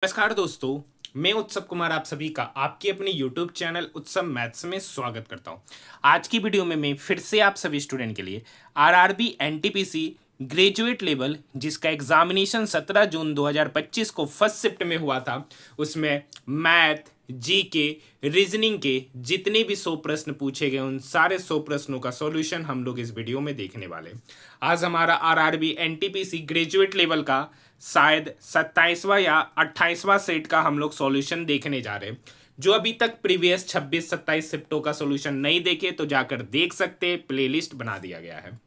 नमस्कार दोस्तों, मैं उत्सव कुमार आप सभी का आपके अपने YouTube चैनल उत्सव मैथ्स में स्वागत करता हूं। आज की वीडियो में मैं फिर से आप सभी स्टूडेंट के लिए आरआरबी एनटीपीसी ग्रेजुएट लेवल जिसका एग्जामिनेशन 17 जून 2025 को फर्स्ट शिफ्ट में हुआ था, उसमें मैथ, जीके, रीजनिंग के जितने भी 100 प्रश्न पूछे गए उन सारे 100 प्रश्नों का सॉल्यूशन हम लोग इस वीडियो में देखने वाले हैं। आज हमारा आरआरबी एनटीपीसी ग्रेजुएट लेवल का शायद 27वां या 28वां सेट का हम लोग सॉल्यूशन देखने जा रहे हैं। जो अभी तक प्रीवियस 26-27 शिफ्टों का सॉल्यूशन नहीं देखे तो जाकर देख सकते हैं, प्लेलिस्ट बना दिया गया है।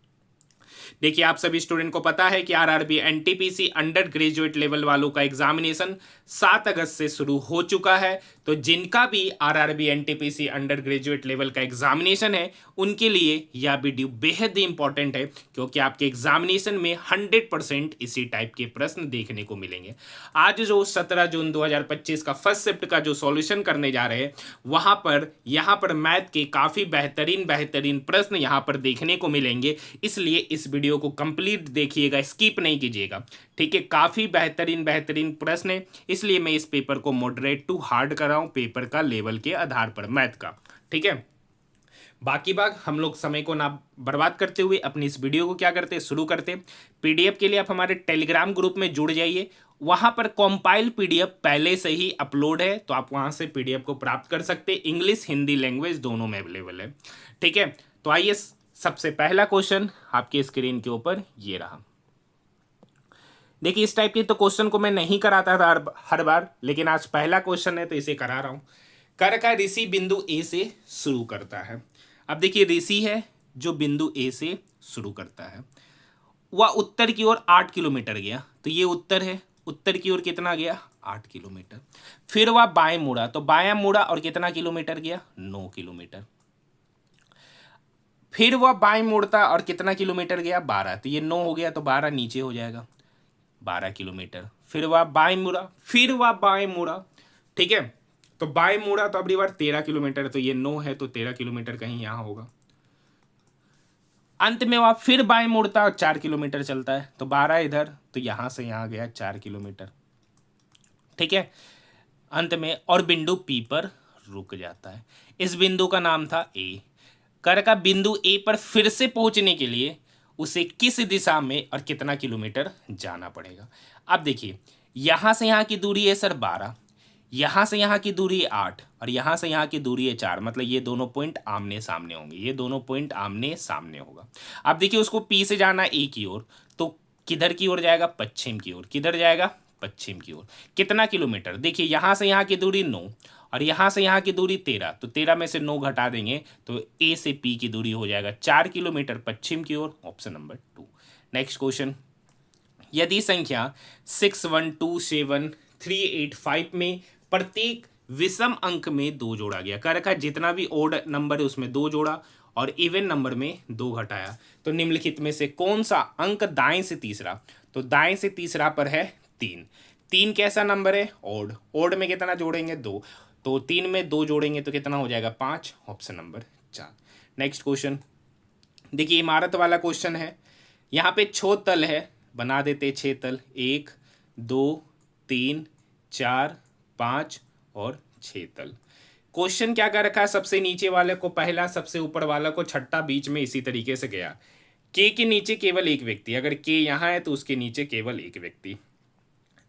देखिए, आप सभी स्टूडेंट को पता है कि RRB NTPC under graduate level वालों का एग्जामिनेशन 7 अगस्त से शुरू हो चुका है। तो जिनका भी RRB NTPC under graduate level का एग्जामिनेशन है उनके लिए यह वीडियो बेहद ही इंपॉर्टेंट है, क्योंकि आपके एग्जामिनेशन में 100% इसी टाइप के प्रश्न देखने को मिलेंगे। आज जो 17 जून 2025 का फर्स्ट शिफ्ट का जो सॉल्यूशन करने जा रहे हैं यहाँ पर मैथ के काफ़ी बेहतरीन प्रश्न यहाँ पर देखने को मिलेंगे। इसलिए इस वीडियो को कंप्लीट देखिएगा, स्किप नहीं कीजिएगा। ठीक है, काफ़ी बेहतरीन प्रश्न है, इसलिए मैं इस पेपर को मॉडरेट टू हार्ड कर रहा हूँ पेपर का लेवल के आधार पर मैथ का। ठीक है, बाकी बात हम लोग समय को ना बर्बाद करते हुए अपनी इस वीडियो को क्या करते हैं, शुरू करते हैं। पीडीएफ के लिए आप हमारे टेलीग्राम ग्रुप में जुड़ जाइए, वहां पर कंपाइल पीडीएफ पहले से ही अपलोड है, तो आप वहां से पीडीएफ को प्राप्त कर सकते हैं। इंग्लिश हिंदी लैंग्वेज दोनों में अवेलेबल है। ठीक है, तो आइए सबसे पहला क्वेश्चन आपकी स्क्रीन के ऊपर ये रहा। देखिए, इस टाइप के तो क्वेश्चन को मैं नहीं कराता था हर बार, लेकिन आज पहला क्वेश्चन है तो इसे करा रहा हूं। कर का ऋषि बिंदु ए से शुरू करता है। अब देखिए, ऋषि है जो बिंदु ए से शुरू करता है, वह उत्तर की ओर 8 किलोमीटर गया, तो ये उत्तर है। उत्तर की ओर कितना गया? 8 किलोमीटर। फिर वह बाएं मुड़ा, तो बायां मुड़ा और कितना किलोमीटर गया? 9 किलोमीटर। फिर वह बाएं मुड़ता और कितना किलोमीटर गया? 12। तो ये 9 हो गया, तो 12 नीचे हो जाएगा, 12 किलोमीटर। फिर वह बाएं मुड़ा, फिर वह बाएं मुड़ा। ठीक है, तो बाएं मुड़ा तो अगली बार 13 किलोमीटर, तो ये 9 है, तो 13 किलोमीटर कहीं यहां होगा। अंत में वह फिर बाएं मुड़ता और 4 किलोमीटर चलता है, तो 12 इधर, तो यहां से यहां गया 4 किलोमीटर। ठीक है, अंत में और बिंदु पी पर रुक जाता है। इस बिंदु का नाम था ए। कर का बिंदु ए पर फिर से पहुंचने के लिए उसे किस दिशा में और कितना किलोमीटर जाना पड़ेगा? अब देखिए, यहां से यहां की दूरी है सर 12, यहां से यहां की दूरी है 8 और यहां से यहां की दूरी है 4, मतलब ये दोनों पॉइंट आमने सामने होंगे, ये दोनों पॉइंट आमने सामने होगा। अब देखिए, उसको पी से जाना ए की ओर, तो किधर की ओर जाएगा? पश्चिम की ओर। किधर जाएगा? पश्चिम की ओर। कितना किलोमीटर? देखिए, यहां से यहां की दूरी 9 और यहां से यहां की दूरी 13, तो 13 में से 9 घटा देंगे तो ए से पी की दूरी हो जाएगा 4 किलोमीटर पश्चिम की ओर। Option number 2। नेक्स्ट क्वेश्चन, यदि संख्या 6, 1, 2, 7, 3, 8, 5 में प्रत्येक विषम अंक में 2 जोड़ा गया, कर रखा जितना भी ओड नंबर है उसमें 2 जोड़ा और इवन नंबर में 2 घटाया, तो निम्नलिखित में से कौन सा अंक दाएं से तीसरा? तो दाएं से तीसरा पर है 3। 3 कैसा नंबर है? ओड। ओड में कितना जोड़ेंगे? 2, तो 3 में 2 जोड़ेंगे तो कितना हो जाएगा? 5। Option number 4। नेक्स्ट क्वेश्चन, देखिए इमारत वाला क्वेश्चन है। यहाँ पे 6 तल है, बना देते 6 तल, 1, 2, 3, 4, 5 और 6 तल। क्वेश्चन क्या कर रखा है? सबसे नीचे वाले को पहला, सबसे ऊपर वाला को छठा, बीच में इसी तरीके से गया। के के नीचे केवल एक व्यक्ति, अगर के यहाँ है तो उसके नीचे केवल एक व्यक्ति।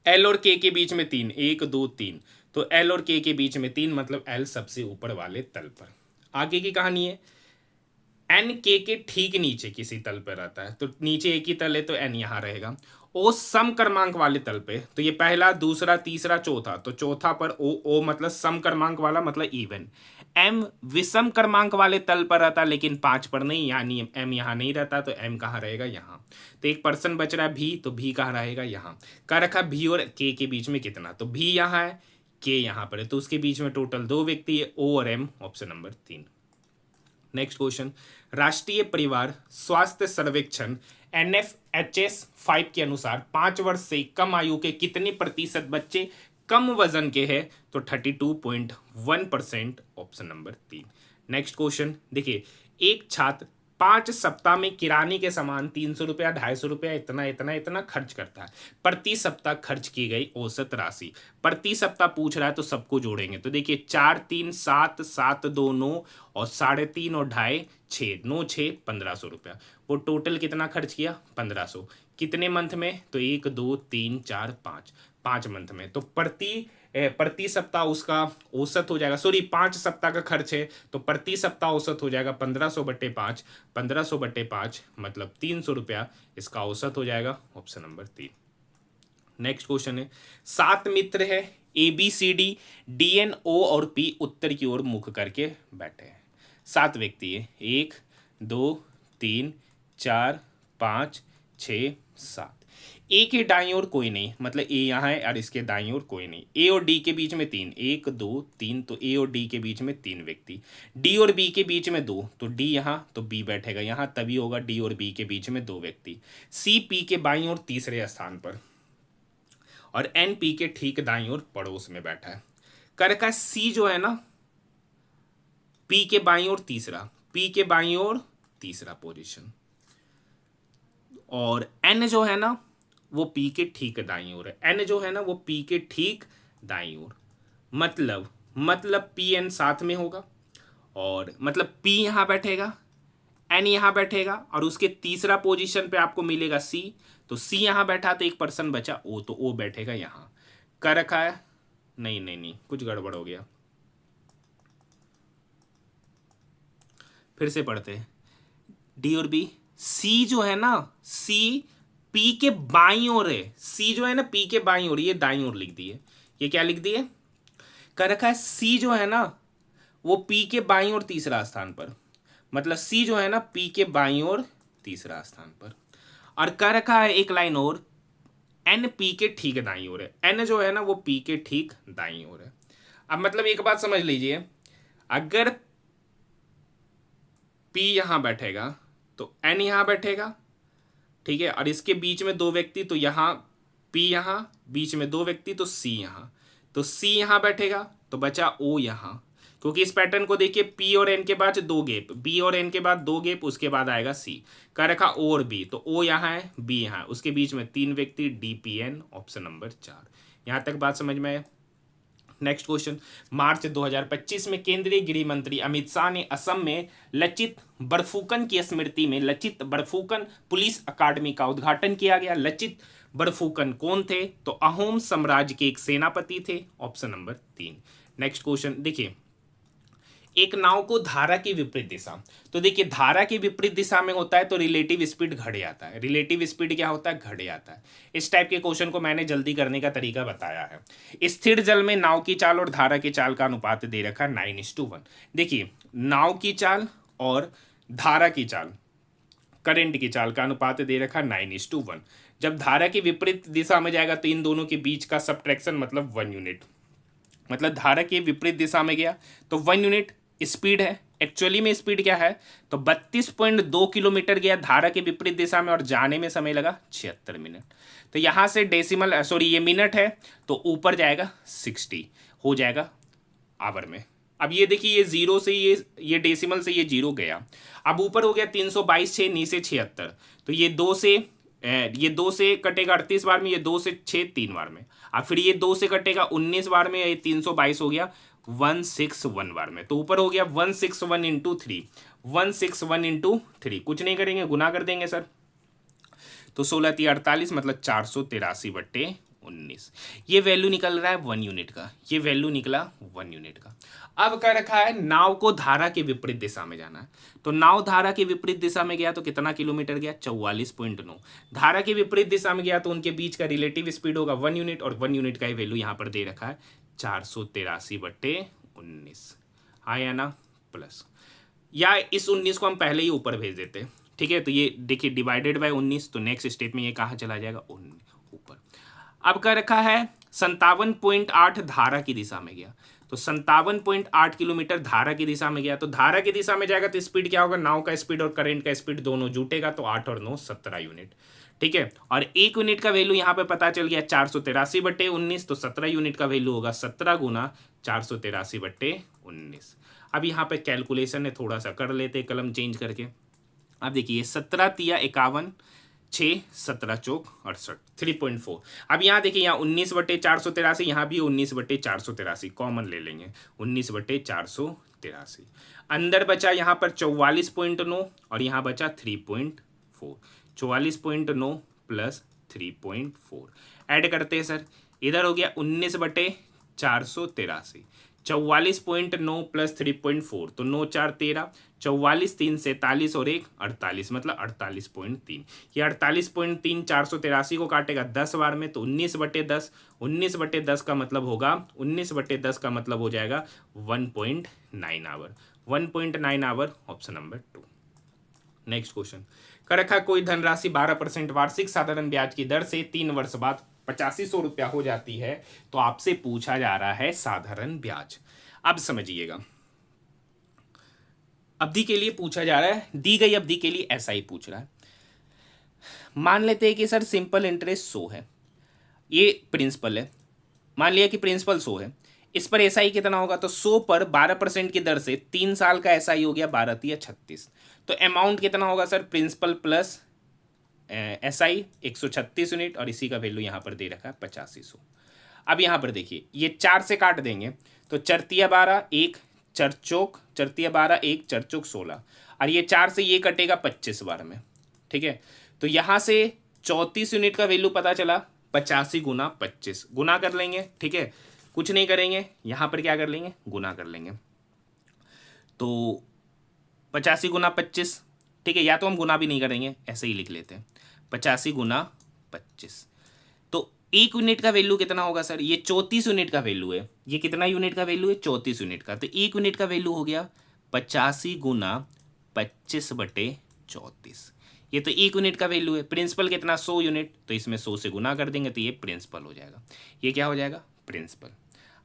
एल और के बीच में 3, 1, 2, 3, तो एल और के बीच में 3, मतलब एल सबसे ऊपर वाले तल पर। आगे की कहानी है, एन के ठीक नीचे किसी तल पर रहता है, तो नीचे एक ही तल है तो एन यहाँ रहेगा। ओ सम क्रमांक वाले तल पे, तो ये पहला, दूसरा, तीसरा, चौथा, तो चौथा पर ओ मतलब सम क्रमांक वाला, मतलब इवन। एम विषम क्रमांक वाले तल पर रहता लेकिन 5 पर नहीं, यानी एम यहाँ नहीं रहता, तो एम कहाँ रहेगा? यहाँ। तो एक पर्सन बच रहा है भी, तो भी कहाँ रहेगा? यहाँ। कह रखा भी और के बीच में कितना, तो भी यहाँ है, के यहाँ पर है, तो उसके बीच में टोटल 2 व्यक्ति है, ओ और M. Option number 3। Next question, राष्ट्रीय परिवार स्वास्थ्य सर्वेक्षण NFHS 5 के अनुसार 5 वर्ष से कम आयु के कितने प्रतिशत बच्चे कम वजन के हैं? तो 32.1%। Option number 3। नेक्स्ट क्वेश्चन, देखिए एक छात्र 5 सप्ताह में किराने के सामान 300 रुपया, 250 रुपया, इतना इतना इतना खर्च करता है। प्रति सप्ताह खर्च की गई औसत राशि, प्रति सप्ताह पूछ रहा है तो सबको जोड़ेंगे। तो देखिए 4 3 7, 7 2 9 और 3.5 और 2.5 6, 9 6 1500 रुपया। वो टोटल कितना खर्च किया? 1500। कितने मंथ में? तो 1 2 3 4 5, 5 मंथ में। तो प्रति सप्ताह उसका औसत हो जाएगा, सॉरी 5 सप्ताह का खर्च है तो प्रति सप्ताह औसत हो जाएगा 1500/5, 1500/5 मतलब 300 रुपया इसका औसत हो जाएगा। Option number 3। नेक्स्ट क्वेश्चन है, 7 मित्र है ABCD, DN O और P उत्तर की ओर मुख करके बैठे हैं। 7 व्यक्ति है, 1 2 3 4 5 6 7। ए के दाईं ओर कोई नहीं, मतलब ए यहाँ है और इसके दाईं ओर कोई नहीं। ए और डी के बीच में 3, 1 2 3, तो ए और डी के बीच में 3 व्यक्ति। डी और बी के बीच में 2, तो डी यहाँ, तो बी बैठेगा यहाँ, तभी होगा डी और बी के बीच में 2 व्यक्ति। सी पी के बाईं ओर तीसरे स्थान पर और एन पी के ठीक दाईं ओर पड़ोस में बैठा है। कर का सी जो है ना, पी के बाईं ओर तीसरा, पी के बाईं ओर तीसरा पोजीशन, और एन जो है ना वो पी के ठीक दाईं ओर है। एन जो है ना वो पी के ठीक दाईं ओर, मतलब पी एन साथ में होगा, और मतलब पी यहाँ बैठेगा, एन यहाँ बैठेगा, और उसके तीसरा पोजीशन पे आपको मिलेगा सी। तो सी यहाँ बैठा तो एक पर्सन बचा ओ, तो ओ बैठेगा यहाँ। कर रखा है? नहीं नहीं नहीं, कुछ गड़बड़ हो गया। फिर से पढ़ते हैं, डी और बी। सी जो है ना, सी पी के बाईं ओर है। सी जो है ना पी के बाईं ओर, ये दाईं ओर लिख दिए। ये क्या लिख दिए? कर रखा है सी जो है ना वो पी के बाईं ओर तीसरा स्थान पर, मतलब सी जो है ना पी के बाईं ओर तीसरा स्थान पर। और कर रखा है एक लाइन और, एन पी के ठीक दाईं ओर है। एन जो है ना वो पी के ठीक दाईं ओर है। अब मतलब एक बात समझ लीजिए, अगर पी यहां बैठेगा तो एन यहां बैठेगा, ठीक है, और इसके बीच में 2 व्यक्ति, तो यहाँ पी यहाँ, बीच में 2 व्यक्ति तो सी यहाँ, तो सी यहाँ बैठेगा, तो बचा ओ यहाँ। क्योंकि इस पैटर्न को देखिए, पी और एन के बाद 2 गैप, बी और एन के बाद 2 गैप, उसके बाद आएगा सी। का रखा ओ और बी, तो ओ यहाँ है, बी यहाँ है, उसके बीच में 3 व्यक्ति, D P N, option number 4। यहाँ तक बात समझ में आए? नेक्स्ट क्वेश्चन, मार्च 2025 में केंद्रीय गृह मंत्री अमित शाह ने असम में लचित बड़फुकन की स्मृति में लचित बड़फुकन पुलिस अकादमी का उद्घाटन किया गया। लचित बड़फुकन कौन थे? तो अहोम साम्राज्य के एक सेनापति थे, ऑप्शन नंबर 3। नेक्स्ट क्वेश्चन देखिए, एक नाव को धारा की विपरीत दिशा, तो देखिए धारा की विपरीत दिशा में होता है तो रिलेटिव स्पीड घट जाता है। रिलेटिव स्पीड क्या होता है? घट जाता है। इस टाइप के क्वेश्चन को मैंने जल्दी करने का तरीका बताया है। स्थिर जल में नाव की चाल और धारा की चाल का अनुपात दे रखा है 9:1। देखिए नाव की चाल और धारा की चाल, करंट की चाल का अनुपात दे रखा 9:1। जब धारा की विपरीत दिशा में जाएगा तो इन दोनों के बीच का सब्ट्रैक्शन मतलब 1 यूनिट, मतलब धारा की विपरीत दिशा में गया तो 1 यूनिट स्पीड है। एक्चुअली में स्पीड क्या है? तो 32.2 किलोमीटर गया धारा के विपरीत दिशा में और जाने में समय लगा 76 मिनट। तो यहां से डेसिमल, सॉरी ये मिनट है, तो ऊपर जाएगा 60 हो जाएगा आवर में। अब ये देखिए ये 0 से ये डेसिमल से ये 0 गया, अब ऊपर हो गया 322, 6 नीचे 76, तो ये 2 से कटेगा 38 बार में, ये 2 से 6 3 बार में, अब फिर ये 2 से कटेगा 19 बार में, ये 322 हो गया 161 बार में। तो ऊपर हो गया 161 इंटू 3, 161 इंटू 3, कुछ नहीं करेंगे, गुना कर देंगे सर, तो 16 × 48 मतलब 483/19। ये वैल्यू निकल रहा है 1 यूनिट का, ये वैल्यू निकला 1 यूनिट का। अब क्या रखा है? नाव को धारा के विपरीत दिशा में जाना है, तो नाव धारा के विपरीत दिशा में गया तो कितना किलोमीटर गया? 44.9। धारा के विपरीत दिशा में गया तो उनके बीच का रिलेटिव स्पीड होगा 1 यूनिट, और 1 यूनिट का ही वैल्यू यहाँ पर दे रखा है 483/19। हाँ या ना? प्लस, या इस 19 को हम पहले ही ऊपर भेज देते, ठीक है, तो ये देखिए डिवाइडेड बाय 19, तो नेक्स्ट स्टेप में ये कहाँ चला जाएगा? ऊपर। अब क्या रखा है? 57.8 धारा की दिशा में गया, तो 57.8 किलोमीटर धारा की दिशा में गया, तो धारा की दिशा में जाएगा तो स्पीड क्या होगा? नाव का स्पीड और करंट का स्पीड दोनों जुटेगा, तो 8 और 9 17 यूनिट, ठीक है। और 1 यूनिट का वैल्यू यहाँ पे पता चल गया 483/19, तो 17 यूनिट का वैल्यू होगा 17 गुना 483/19। अब यहाँ पे कैलकुलेशन है, थोड़ा सा कर लेते कलम चेंज करके, अब देखिए 17×3 = 51, 6 17 चौक 68, 3.4। अब यहाँ देखिए यहाँ 19/483, यहाँ भी 19/483 कॉमन ले लेंगे, 19/483। अंदर बचा यहाँ पर 44.9 और यहाँ बचा 3.4, 44.9 प्लस 3.4 ऐड करते हैं सर, इधर हो गया 19/483, 44.9 प्लस 3.4 तो 9 4 13, 44 3 47 और 1 48, मतलब 48.3। ये 48.3 483 को काटेगा 10 बार में तो 19/10, 19/10 का मतलब होगा, 19/10 का मतलब हो जाएगा 1.9 hour, 1.9 hour, option number 2। Next question, कर रखा कोई धनराशि 12% वार्षिक साधारण ब्याज की दर से 3 वर्ष बाद 8500 रुपया हो जाती है, तो आपसे पूछा जा रहा है साधारण ब्याज। अब समझिएगा, अवधि के लिए पूछा जा रहा है, दी गई अवधि के लिए ऐसा ही पूछ रहा है। मान लेते हैं कि सर सिंपल इंटरेस्ट 100 है, ये प्रिंसिपल है, मान लिया कि प्रिंसिपल 100 है, इस पर एसआई कितना होगा, तो 100 पर 12% की दर से 3 साल का एसआई हो गया 12 या 36, तो अमाउंट कितना होगा sir, principal plus SI 136 unit, और इसी का वैल्यू यहाँ पर दे रखा है 8500। अब यहाँ पर देखिए ये 4 से काट देंगे तो 4×3 = 12, 1 4 चौक 4×3 = 12, 1 4 चौक 16, और ये 4 से ये कटेगा 25 बार में, ठीक है। तो यहाँ से 34 यूनिट का वैल्यू पता चला, 85 × 25 गुना कर लेंगे, ठीक है, कुछ नहीं करेंगे, यहाँ पर क्या कर लेंगे, गुना कर लेंगे, तो 85 × 25, ठीक है, या तो हम गुना भी नहीं करेंगे, ऐसे ही लिख लेते हैं 85 × 25, तो 1 यूनिट का वैल्यू कितना होगा सर, ये 34 यूनिट का वैल्यू है, ये कितना यूनिट का वैल्यू है, 34 यूनिट का, तो 1 यूनिट का वैल्यू हो गया 85 × 25/34, ये तो 1 यूनिट का वैल्यू है। प्रिंसिपल कितना, 100 यूनिट, तो इसमें 100 से गुना कर देंगे तो ये प्रिंसिपल हो जाएगा, ये क्या हो जाएगा, प्रिंसिपल।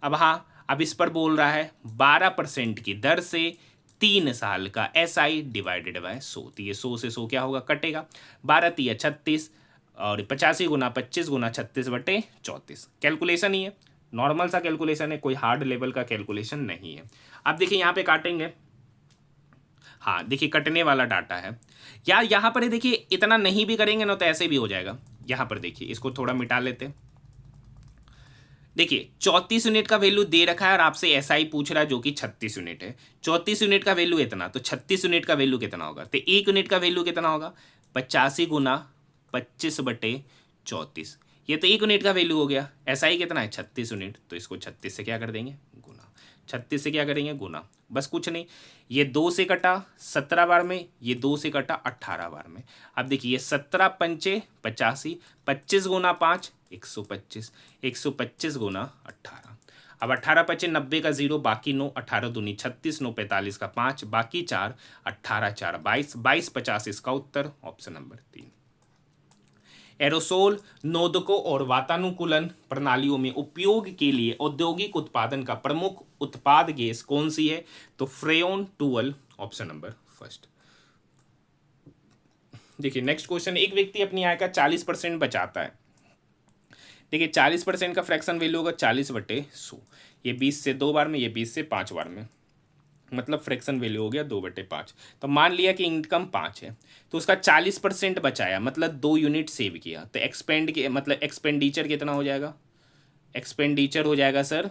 अब हाँ, अब इस पर बोल रहा है 12% की दर से 3 साल का एसआई डिवाइडेड बाय 100, तो ये 100 से 100 क्या होगा, कटेगा, 12×3 = 36 और 85 × 25 × 36/34, कैलकुलेशन ही है, नॉर्मल सा कैलकुलेशन है, कोई हार्ड लेवल का कैलकुलेशन नहीं है। अब देखिए यहाँ पे काटेंगे, हाँ देखिए कटने वाला डाटा है यार, यहाँ पर देखिए इतना नहीं भी करेंगे ना तो ऐसे भी हो जाएगा। यहाँ पर देखिए इसको थोड़ा मिटा लेते हैं, देखिए 34 यूनिट का वैल्यू दे रखा है और आपसे एसआई पूछ रहा है जो कि 36 यूनिट है, 34 यूनिट का वैल्यू इतना, तो 36 यूनिट का वैल्यू कितना होगा, तो 1 यूनिट का वैल्यू कितना होगा, 85 × 25/34, ये तो 1 यूनिट का वैल्यू हो गया, एसआई कितना है 36 यूनिट, तो इसको 36 से क्या कर देंगे, गुना, 36 से क्या करेंगे, गुना, बस कुछ नहीं, ये 2 से कटा 17 बार में, ये 2 से कटा 18 बार में। अब देखिए ये 17 पंचे 85, 25 × 5 125, 125 × 18, अब 18 पचे 90 का 0, बाकी 9, 18 दूनी 36, 9 45 का 5, बाकी 4, 18 4 22, 22 50 इसका उत्तर, ऑप्शन नंबर 3। एरोसोल नोदकों और वातानुकूलन प्रणालियों में उपयोग के लिए औद्योगिक उत्पादन का प्रमुख उत्पाद गैस कौन सी है, तो फ्रेयन 12, ऑप्शन नंबर 1। देखिए नेक्स्ट क्वेश्चन, एक व्यक्ति अपनी आय का 40% बचाता है, देखिए 40% का फ्रैक्शन वैल्यू होगा 40/100, ये 20 से 2 बार में, ये 20 से 5 बार में, मतलब फ्रैक्शन वैल्यू हो गया 2/5। तो मान लिया कि इनकम 5 है, तो उसका 40% बचाया, मतलब 2 यूनिट सेव किया, तो एक्सपेंड के मतलब एक्सपेंडिचर कितना हो जाएगा, एक्सपेंडिचर हो जाएगा सर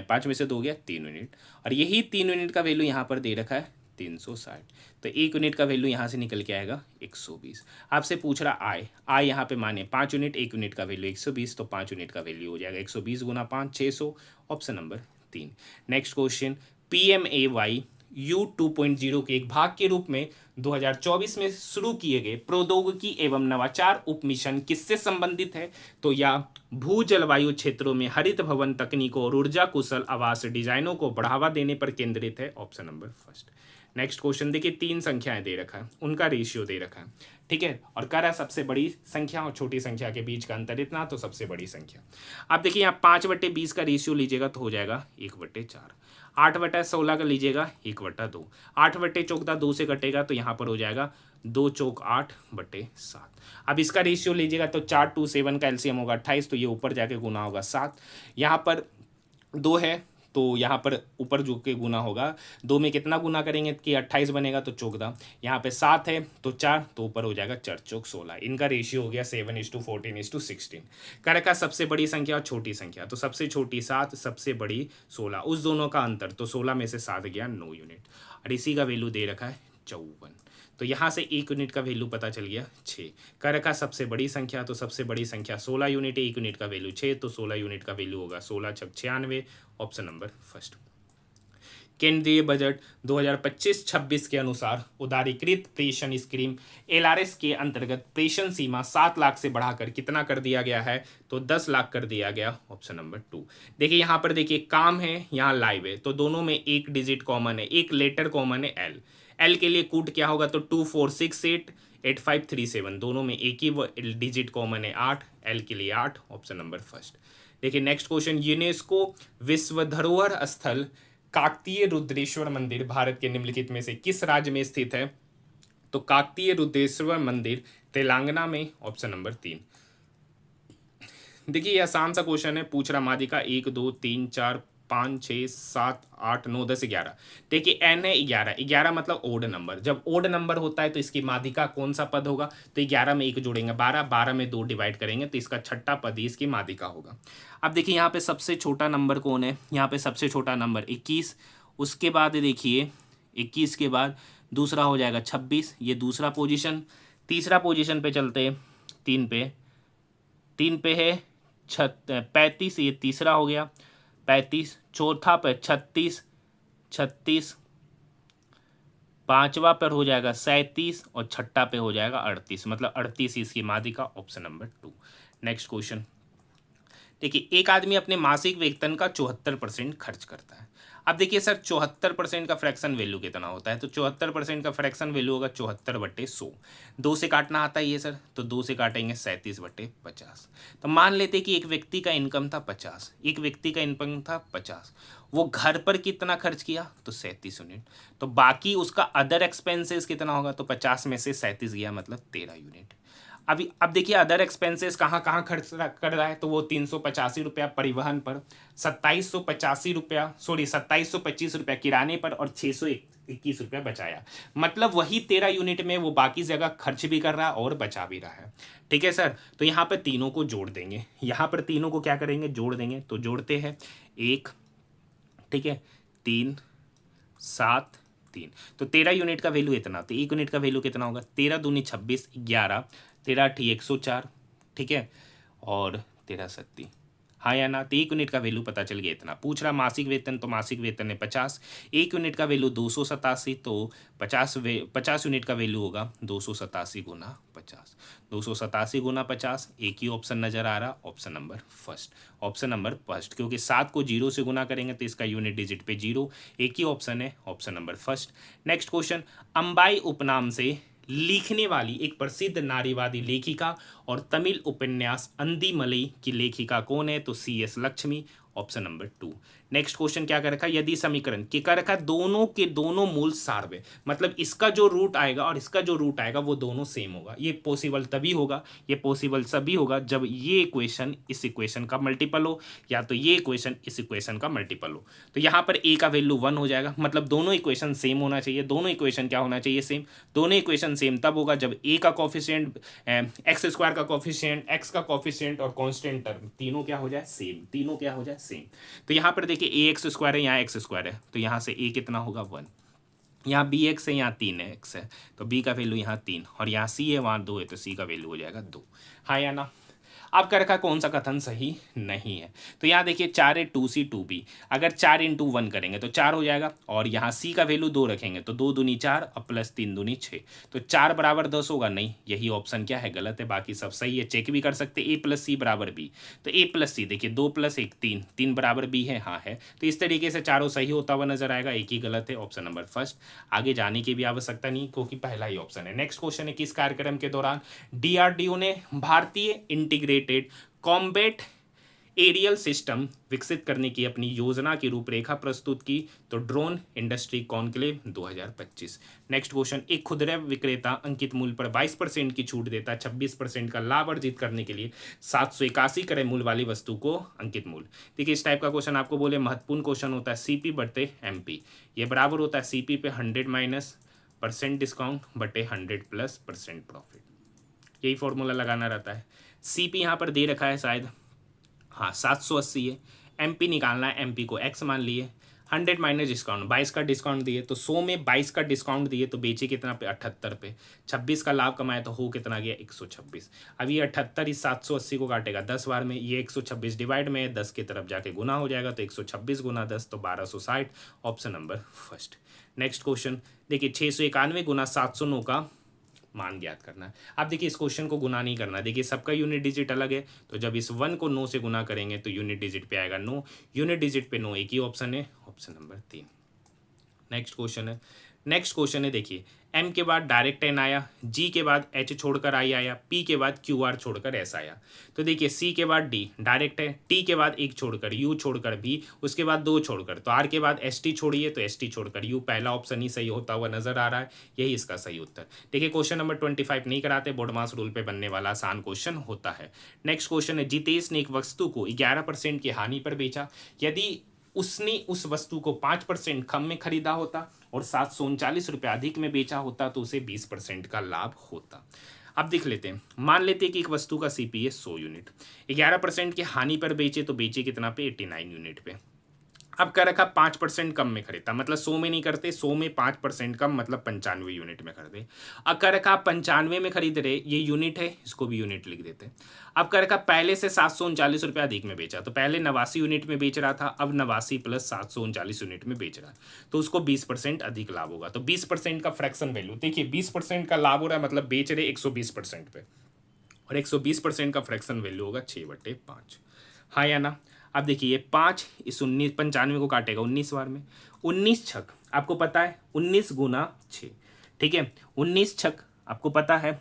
5 में से 2 हो गया 3 यूनिट, और यही 3 यूनिट का वैल्यू यहाँ पर दे रखा है 360, तो 1 यूनिट का वैल्यू यहाँ से निकल के आएगा 120। आपसे पूछ रहा आय यहाँ पे माने 5 यूनिट, 1 यूनिट का वैल्यू 120, तो 5 यूनिट का वैल्यू हो जाएगा 120 × 5 600, option number 3। Next question, PMAY U 2.0 के एक भाग के रूप में 2024 में शुरू किए गए प्रौद्योगिकी एवं नवाचार उप मिशन किससे संबंधित है, तो या भू जलवायु क्षेत्रों में हरित भवन तकनीकों और ऊर्जा कुशल आवास डिजाइनों को बढ़ावा देने पर केंद्रित है, ऑप्शन नंबर 1। नेक्स्ट क्वेश्चन देखिए, 3 संख्याएं दे रखा है, उनका रेशियो दे रखा है, ठीक है, और कह रहा है सबसे बड़ी संख्या और छोटी संख्या के बीच का अंतर इतना, तो सबसे बड़ी संख्या। आप देखिए यहाँ 5/20 का रेशियो लीजिएगा तो हो जाएगा 1/4, 8/16 का लीजिएगा 1/2, 8/14 2 से कटेगा तो यहाँ पर हो जाएगा 2 चौक 8/7। अब इसका रेशियो लीजिएगा तो 4 2 7 का एलसीएम होगा 28, तो ये ऊपर जाके गुना होगा 7, यहाँ पर 2 है तो यहाँ पर ऊपर जो के गुना होगा, 2 में कितना गुना करेंगे कि 28 बनेगा, तो 14। यहाँ पे 7 है तो 4, तो ऊपर हो जाएगा 4 चौक 16। इनका रेशियो हो गया 7:14:16। कर का सबसे बड़ी संख्या और छोटी संख्या, तो सबसे छोटी 7, सबसे बड़ी 16, उस दोनों का अंतर, तो 16 में से 7 गया 9 यूनिट, और इसी का वैल्यू दे रखा है 54। तो यहाँ से 1 यूनिट का वैल्यू पता चल गया 6। कर का सबसे बड़ी संख्या, तो सबसे बड़ी संख्या 16 यूनिट है, 1 यूनिट का वैल्यू 6, तो 16 यूनिट का वैल्यू होगा 16 छक 96, ऑप्शन नंबर फर्स्ट। केंद्रीय बजट 2025-26 के अनुसार उदारीकृत प्रेषण स्कीम LRS के अंतर्गत प्रेषण सीमा 7 लाख से बढ़ाकर कितना कर दिया गया है, तो 10 लाख कर दिया गया, ऑप्शन नंबर 2। देखिए यहाँ पर देखिए काम है, यहाँ लाइव है, तो दोनों में एक डिजिट कॉमन है, एक लेटर कॉमन है एल। एल के लिए कूट क्या होगा, तो 24688537, दोनों में एक ही डिजिट कॉमन है 8, एल के लिए 8, ऑप्शन नंबर फर्स्ट। देखिए नेक्स्ट क्वेश्चन, यूनेस्को विश्व धरोहर स्थल काकतीय रुद्रेश्वर मंदिर भारत के निम्नलिखित में से किस राज्य में स्थित है, तो काकतीय रुद्रेश्वर मंदिर तेलंगाना में, ऑप्शन नंबर 3। देखिए ये आसान सा क्वेश्चन है, पूछ रहा मादिका 1 2 3 4 5 6 7 8 9 10 11। देखिए एन है 11, 11 मतलब ओड नंबर, जब ओड नंबर होता है तो इसकी मादिका कौन सा पद होगा, तो 11 में 1 जोड़ेंगे 12, 12 में 2 डिवाइड करेंगे तो इसका छठा पद ही इसकी मादिका होगा। अब देखिए यहाँ पे सबसे छोटा नंबर कौन है, यहाँ पे सबसे छोटा नंबर 21, उसके बाद देखिए 21 के बाद दूसरा हो जाएगा 26, ये दूसरा पोजीशन। तीसरा पोजीशन पे चलते हैं, 3 पे है 35, ये तीसरा हो गया 35, चौथा पे 36, पांचवा पर हो जाएगा 37 और छठा पे हो जाएगा 38, मतलब 38 इसकी मादिका, ऑप्शन नंबर 2। नेक्स्ट क्वेश्चन, देखिए एक आदमी अपने मासिक वेतन का 74% खर्च करता है। अब देखिए सर 74% का फ्रैक्शन वैल्यू कितना होता है, तो 74% का फ्रैक्शन वैल्यू होगा 74/100। 2 से काटना आता ही है सर, तो 2 से काटेंगे 37/50। तो मान लेते कि एक व्यक्ति का इनकम था 50, एक व्यक्ति का इनकम था 50, वो घर पर कितना खर्च किया, तो 37 यूनिट। तो बाकी उसका अदर एक्सपेंसेस कितना होगा, तो 50 में से 37 गया, मतलब 13 यूनिट। अब देखिए अदर एक्सपेंसेस कहाँ कहाँ खर्च कर रहा है, तो वो 385 रुपया परिवहन पर, 2725 रुपया किराने पर और 621 रुपया बचाया, मतलब वही 13 यूनिट में वो बाकी जगह खर्च भी कर रहा है और बचा भी रहा है। ठीक है सर, तो यहाँ पर तीनों को जोड़ देंगे, यहाँ पर तीनों को क्या करेंगे, जोड़ देंगे। तो जोड़ते हैं 1, ठीक है 3 7 3, तो 13 यूनिट का वैल्यू इतना, तो 1 यूनिट का वैल्यू कितना होगा, 13 दूनी 26, 11, 13 8 104, ठीक है, और 13 7, हाँ या ना, तो 1 यूनिट का वैल्यू पता चल गया इतना। पूछ रहा मासिक वेतन, तो मासिक वेतन है 50, 1 यूनिट का वैल्यू 287, तो 50 यूनिट का वैल्यू होगा 287 गुना 50, 287 गुना 50, एक ही ऑप्शन नजर आ रहा, option number first, option number first, क्योंकि 7 को 0 से गुना करेंगे तो इसका यूनिट डिजिट पे 0, एक ही ऑप्शन है, option number first. Next question, Ambai उपनाम से लिखने वाली एक प्रसिद्ध नारीवादी लेखिका और तमिल उपन्यास अंदीमलई की लेखिका कौन है, तो CS Lakshmi, option number 2। Next question क्या कर रखा, यदि समीकरण के कर रखा दोनों के दोनों मूल सार्वय, मतलब इसका जो रूट आएगा और इसका जो रूट आएगा वो दोनों सेम होगा, ये पॉसिबल तभी होगा, ये पॉसिबल तभी होगा जब ये इक्वेशन इस इक्वेशन का मल्टीपल हो, या तो ये इक्वेशन इस इक्वेशन का मल्टीपल हो। तो यहाँ पर a का वैल्यू 1 हो जाएगा, मतलब दोनों इक्वेशन सेम होना चाहिए, दोनों इक्वेशन क्या होना चाहिए, सेम। दोनों इक्वेशन सेम तब होगा जब a का कोफिशिएंट, x² का कोफिशिएंट, x का कोफिशिएंट और कांस्टेंट टर्म तीनों क्या हो जाए, सेम, तीनों क्या हो जाए, सेम। तो यहाँ पर देखिए ax² है, यहाँ x² है, तो यहाँ से a कितना होगा 1, यहाँ bx है, यहाँ 3x है, तो b का वैल्यू यहाँ 3, और यहाँ c है, वहाँ 2 है, तो c का वैल्यू हो जाएगा 2, हाँ या ना। अब कर रखा कौन सा कथन सही नहीं है, तो यहाँ देखिए 4 है 2c 2b, अगर 4 × 1 करेंगे तो 4 हो जाएगा, और यहाँ c का वैल्यू 2 रखेंगे तो 2 दूनी 4 और प्लस 3 दूनी 6, तो 4 बराबर 10 होगा, नहीं, यही ऑप्शन क्या है, गलत है, बाकी सब सही है, चेक भी कर सकते। a + c = b, तो a + c देखिए 2 + 1 3, 3 बराबर b है, हाँ है, तो इस तरीके से चारों सही होता हुआ नजर आएगा, एक ही गलत है, ऑप्शन नंबर फर्स्ट। आगे जाने की भी आवश्यकता नहीं क्योंकि पहला ही ऑप्शन है। नेक्स्ट क्वेश्चन है, किस कार्यक्रम के दौरान DRDO ने भारतीय इंटीग्रेटेड कॉम्बैट एरियल सिस्टम विकसित करने की अपनी योजना की रूपरेखा प्रस्तुत की, तो drone industry conclave 2025। Next question, एक खुदरा विक्रेता अंकित मूल्य पर 22% की छूट देता है 26% का लाभ अर्जित करने के लिए 781 क्रय मूल्य वाली वस्तु को अंकित मूल्य। देखिए इस टाइप का क्वेश्चन आपको बोले महत्वपूर्ण क्वेश्चन होता है सीपी बटे एमपी, ये बराबर होता है सीपी पे 100 माइनस % डिस्काउंट बटे 100 प्लस % प्रॉफिट, यही फॉर्मूला लगाना रहता है। सीपी यहाँ पर दे रखा है शायद, हाँ 780 है, एमपी निकालना है, एमपी को एक्स मान लिए, 100 माइनस डिस्काउंट 22 का डिस्काउंट दिए, तो 100 में 22 का डिस्काउंट दिए तो बेचे कितना पे 78 पे, 26 का लाभ कमाया तो हो कितना गया 126। अब ये 78 इस 780 को काटेगा 10 बार में, ये 126 डिवाइड में 10 की तरफ जाके गुना हो जाएगा, तो 126 गुना 10 तो 1260, option number first. Next question देखिए 691 गुना 709 का मान ज्ञात करना है। आप देखिए इस क्वेश्चन को गुना नहीं करना, देखिए सबका यूनिट डिजिट अलग है, तो जब इस 1 को 9 से गुना करेंगे तो यूनिट डिजिट पे आएगा 9, यूनिट डिजिट पे 9 एक ही ऑप्शन है, ऑप्शन नंबर 3। नेक्स्ट क्वेश्चन है देखिए एम के बाद डायरेक्ट एन आया, जी के बाद एच छोड़कर आई आया, पी के बाद क्यू आर छोड़कर एस आया। तो देखिए सी के बाद डी डायरेक्ट है, टी के बाद एक छोड़कर यू छोड़कर भी, उसके बाद 2 छोड़कर, तो आर के बाद एस टी छोड़िए तो एस टी छोड़कर यू, पहला ऑप्शन ही सही होता हुआ नजर आ रहा है, यही इसका सही उत्तर। देखिए क्वेश्चन नंबर 25 नहीं कराते, बोर्डमास रूल पे बनने वाला आसान क्वेश्चन होता है। नेक्स्ट क्वेश्चन है जितेश ने एक वस्तु को 11% की हानि पर बेचा, यदि उसने उस वस्तु को 5% कम में खरीदा होता और 739 रुपये अधिक में बेचा होता तो उसे 20% का लाभ होता। अब देख लेते हैं, मान लेते हैं कि एक वस्तु का सीपी है 100 यूनिट, 11% की हानि पर बेचे तो बेचे कितना पे 89 यूनिट पे। अब क्या रखा 5% कम में खरीदा, मतलब 100 में नहीं करते, 100 में 5% कम मतलब 95 यूनिट में कर दे। अब क्या रखा 95 में खरीद रहे, ये यूनिट है, इसको भी यूनिट लिख देते। अब क्या रखा पहले से 739 रुपये अधिक में बेचा, तो पहले 89 यूनिट में बेच रहा था, अब 89 प्लस 739 यूनिट में बेच रहा है, तो उसको 20% अधिक लाभ होगा। तो 20% का फ्रैक्शन वैल्यू देखिए, 20% का लाभ हो रहा है मतलब बेच रहे 120% पे, और 120% का फ्रैक्शन वैल्यू होगा 6/5, हाँ या ना। अब देखिए ये 5 इस 95 को काटेगा 19 बार में, 19 छक आपको पता है 19 गुना 6, ठीक है 19 छक आपको पता है,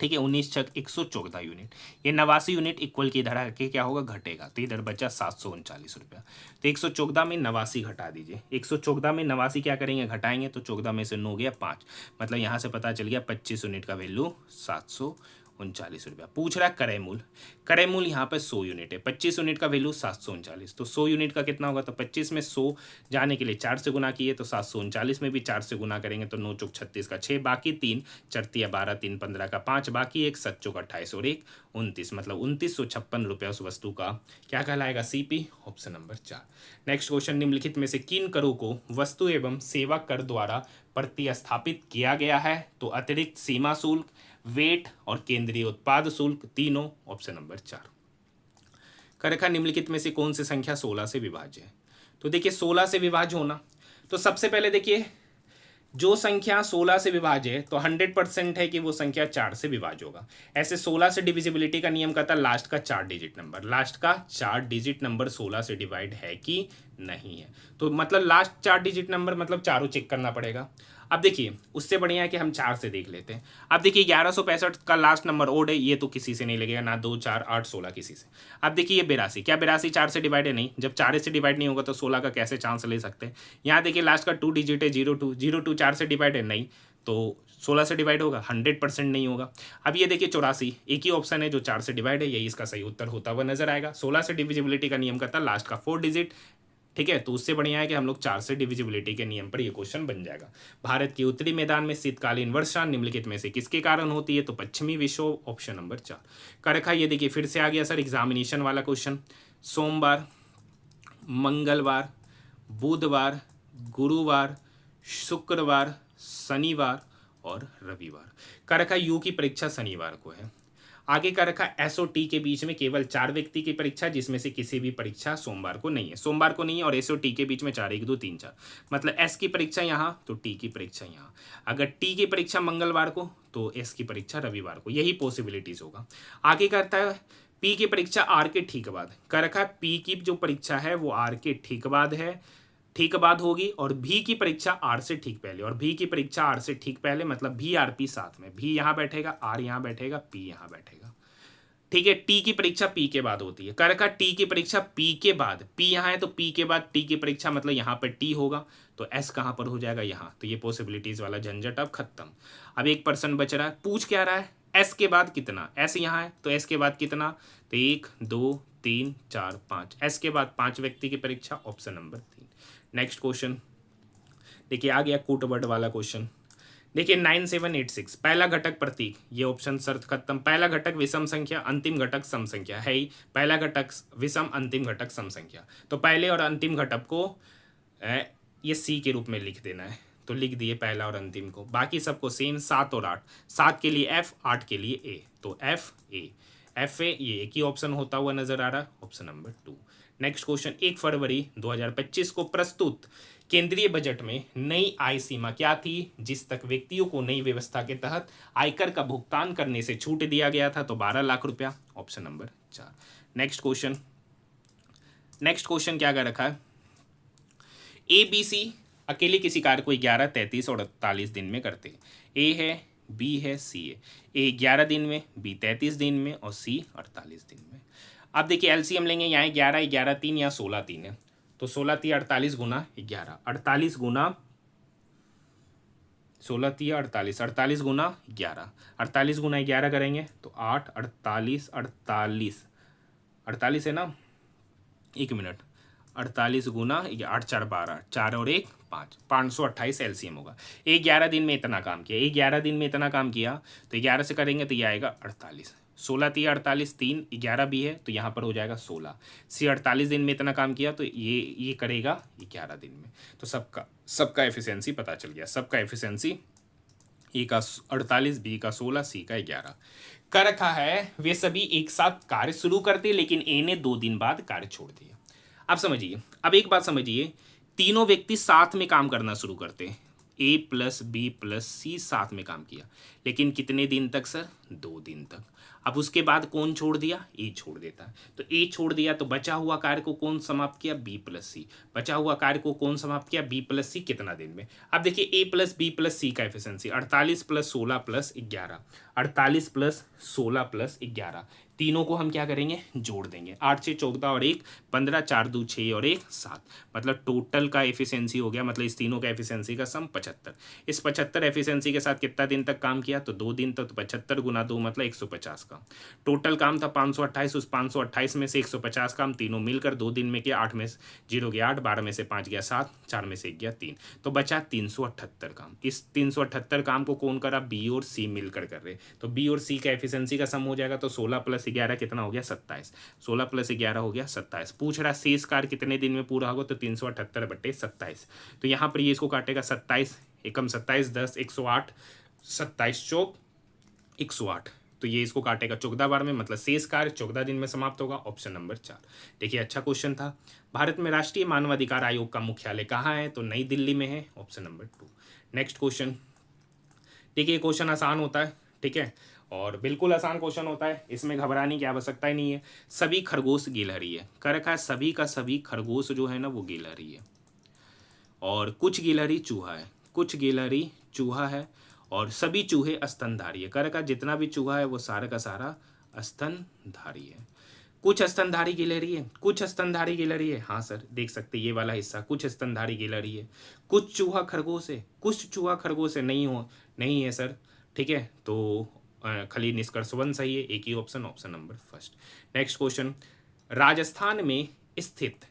ठीक है 19 छक 114 यूनिट, ये 89 यूनिट इक्वल की इधर आके क्या होगा घटेगा, तो इधर बचा 739 रुपया, तो 114 में 89 घटा दीजिए, 114 में 89 क्या करेंगे घटाएंगे, तो 14 में से 9 गया 5, मतलब यहाँ से पता चल गया 25 यूनिट का वैल्यू 739 रुपया। पूछ रहा है क्रय मूल्य, क्रय मूल्य यहाँ पे 100 यूनिट है, 25 यूनिट का वैल्यू 739, तो 100 यूनिट का कितना होगा, तो 25 में 100 जाने के लिए 4 से गुना किए तो 739 में भी 4 से गुना करेंगे तो 9 चौक 36 का 6, बाकी 3 चरतिया 12 3 15 का 5, बाकी 1 7 चौक 28 और 1 29, मतलब 2956 रुपया उस वस्तु का क्या कहलाएगा CP, option number 4। Next question, निम्नलिखित में से किन करों को वस्तु एवं सेवा कर द्वारा प्रतिस्थापित किया गया है, तो अतिरिक्त सीमा शुल्क, वेट और केंद्रीय उत्पाद शुल्क, तीनों, ऑप्शन नंबर 4। कर रखा निम्नलिखित में से कौन सी संख्या 16 से विभाज्य है, तो देखिए 16 से विभाज्य होना, तो सबसे पहले देखिए जो संख्या 16 से विभाज्य है तो 100% है कि वो संख्या 4 से विभाज्य होगा। ऐसे 16 से डिविजिबिलिटी का नियम कहता है लास्ट का 4 डिजिट नंबर, लास्ट का 4 डिजिट नंबर 16 से डिवाइड है कि नहीं है, तो मतलब लास्ट 4 डिजिट नंबर मतलब चारों चेक करना पड़ेगा। अब देखिए उससे बढ़िया है कि हम 4 से देख लेते हैं। अब देखिए 1165 का लास्ट नंबर ओड है, ये तो किसी से नहीं लगेगा, ना 2 4 8 16 किसी से। अब देखिए ये 82, क्या 82 4 से डिवाइड है, नहीं, जब 4 से डिवाइड नहीं होगा तो 16 का कैसे चांस ले सकते हैं। यहाँ देखिए लास्ट का 2 डिजिट है 02, 02 4 से डिवाइड है, नहीं, तो 16 से डिवाइड होगा, 100% नहीं होगा। अब ये देखिए 84, एक ही ऑप्शन है जो 4 से डिवाइड है, यही इसका सही उत्तर होता हुआ नजर आएगा। 16 से डिविजिबिलिटी का नियम करता है लास्ट का 4 डिजिट, ठीक है, तो उससे बढ़िया है कि हम लोग 4 से डिविजिबिलिटी के नियम पर ये क्वेश्चन बन जाएगा। भारत के उत्तरी मैदान में शीतकालीन वर्षा निम्नलिखित में से किसके कारण होती है, तो पश्चिमी विक्षोभ, ऑप्शन नंबर 4। कर रखा ये देखिए फिर से आ गया सर एग्जामिनेशन वाला क्वेश्चन, सोमवार, मंगलवार, बुधवार, गुरुवार, शुक्रवार, शनिवार और रविवार। कर रखा यू की परीक्षा शनिवार को है। आगे का रखा एसओटी के बीच में केवल 4 व्यक्ति की परीक्षा, जिसमें से किसी भी परीक्षा सोमवार को नहीं है, सोमवार को नहीं है, और एसओटी के बीच में 4 1 2 3 4, मतलब एस की परीक्षा यहाँ तो टी की परीक्षा यहाँ। अगर टी की परीक्षा मंगलवार को तो एस की परीक्षा रविवार को, यही पॉसिबिलिटीज होगा। आगे करता है पी की परीक्षा आर के ठीक बाद, कर रखा है पी की जो परीक्षा है वो आर के ठीक बाद है, ठीक बाद होगी, और भी की परीक्षा आर से ठीक पहले, और भी की परीक्षा आर से ठीक पहले, मतलब भी आर पी साथ में, भी यहाँ बैठेगा, आर यहाँ बैठेगा, पी यहाँ बैठेगा, ठीक है, टी की परीक्षा पी के बाद होती है। कर रखा टी की परीक्षा पी के बाद, पी यहाँ है तो पी के बाद टी की परीक्षा मतलब यहाँ पर टी होगा, तो एस कहाँ पर हो जाएगा, यहाँ। तो ये पॉसिबिलिटीज वाला झंझट अब खत्म। अब 1% बच रहा है, पूछ क्या रहा है, एस के बाद कितना, एस यहाँ है तो एस के बाद कितना, तो 1 2 3 4 5, एस के बाद 5 व्यक्ति की परीक्षा, ऑप्शन नंबर 3। नेक्स्ट क्वेश्चन देखिए, आ गया कूट वर्ड वाला क्वेश्चन। देखिए 9786, पहला घटक प्रतीक, ये ऑप्शन शर्त खत्म। पहला घटक विषम संख्या, अंतिम घटक सम संख्या है ही। पहला घटक विषम, अंतिम घटक सम संख्या, तो पहले और अंतिम घटक को ये सी के रूप में लिख देना है, तो लिख दिए पहला और अंतिम को। बाकी सबको सेम, 7 और 8, 7 के लिए एफ, 8 के लिए ए, तो एफ ए, एफ ए, ये एक ही ऑप्शन होता हुआ नजर आ रहा, ऑप्शन नंबर 2। नेक्स्ट क्वेश्चन, 1 फरवरी 2025 को प्रस्तुत केंद्रीय बजट में नई आय सीमा क्या थी जिस तक व्यक्तियों को नई व्यवस्था के तहत आयकर का भुगतान करने से छूट दिया गया था, तो 12 लाख रुपया, ऑप्शन नंबर 4। नेक्स्ट क्वेश्चन क्या कर रखा है, ए बी सी अकेले किसी कार्य को 11, 33 और 48 दिन में करते हैं। ए है, बी है, सी है। ए 11 दिन में, बी 33 दिन में और सी 48 दिन में। अब देखिए एलसीएम लेंगे, यहाँ 11, 11 3 या 16 3 है, तो 16 3 48 गुना 11, 48 गुना 16 3 48, 48 गुना 11, 48 गुना 11 करेंगे तो 8, 48 48 48 है ना, 1 मिनट, 48 गुना 8 4 12, 4 और 1 5, 528 एलसीएम होगा। 11 दिन में इतना काम किया, 11 दिन में इतना काम किया, तो 11 से करेंगे तो ये आएगा 48, 16 3 48, 3 11 भी है तो यहाँ पर हो जाएगा 16। सी 48 दिन में इतना काम किया तो ये करेगा 11 दिन में। तो सबका एफिशिएंसी पता चल गया, सबका एफिशिएंसी, ए का 48, बी का 16, सी का 11। कर रखा है वे सभी एक साथ कार्य शुरू करते लेकिन ए ने 2 दिन बाद कार्य छोड़ दिया। अब समझिए, अब एक बात समझिए, तीनों व्यक्ति साथ में काम करना शुरू करते हैं, ए प्लस बी प्लस सी साथ में काम किया, लेकिन कितने दिन तक सर, 2 दिन तक। अब उसके बाद कौन छोड़ दिया, ए छोड़ देता है, तो ए छोड़ दिया तो बचा हुआ कार्य को कौन समाप्त किया, बी प्लस सी। बचा हुआ कार्य को कौन समाप्त किया, बी प्लस सी, कितना दिन में। अब देखिए ए प्लस बी प्लस सी का efficiency 48 plus 16 plus 11, 48 plus 16 plus 11, तीनों को हम क्या करेंगे, जोड़ देंगे, 8 6 14 और 1 15, 4 2 6 और 1 7, मतलब टोटल का एफिशिएंसी हो गया, मतलब इस तीनों का एफिशिएंसी का सम 75। इस 75 एफिशिएंसी के साथ कितना दिन तक काम किया, तो 2 दिन तक, तो 75 गुना 2 मतलब 150 का। टोटल काम था 528, उस 528 में से 150 काम तीनों मिलकर 2 दिन में किया, 8 में 0 गया 8, 12 में से 5 गया 7, 4 में से 1 गया 3, तो बचा 378 काम। इस 378 काम को कौन करा, बी और सी मिलकर कर रहे, तो बी और सी का एफिशिएंसी का सम हो जाएगा, तो 16 प्लस 11 कितना हो गया, 27, 16 प्लस 11 हो गया 27। पूछ रहा शेष कार्य कितने दिन में पूरा होगा, तो 378/27, तो यहाँ पर ये इसको काटेगा 27 एकम 27 10 108, 27 चौक 108, तो ये इसको काटेगा 14 बार में, मतलब शेष कार्य 14 दिन में समाप्त होगा, ऑप्शन नंबर 4। देखिए अच्छा क्वेश्चन था। भारत में राष्ट्रीय मानवाधिकार आयोग का मुख्यालय कहाँ है, तो नई दिल्ली में है, ऑप्शन नंबर 2। नेक्स्ट क्वेश्चन देखिए, क्वेश्चन आसान होता है, ठीक है, और बिल्कुल आसान क्वेश्चन होता है, इसमें घबराने की आवश्यकता ही नहीं है। सभी खरगोश गिलहरी है, कर रखा है सभी का सभी खरगोश जो है ना वो गिलहरी है, और कुछ गिलहरी चूहा है, कुछ गिलहरी चूहा है, और सभी चूहे स्तनधारी है। कर रखा जितना भी चूहा है वो सारा का सारा स्तनधारी है। कुछ स्तनधारी गिलहरी है, कुछ स्तनधारी गिलहरी है, हाँ सर देख सकते ये वाला हिस्सा, कुछ स्तनधारी गिलहरी है। कुछ चूहा खरगोश है, कुछ चूहा खरगोश है, नहीं है सर, ठीक है, तो खाली निष्कर्ष 1 सही है, एक ही option, option number 1। Next question, Rajasthan में स्थित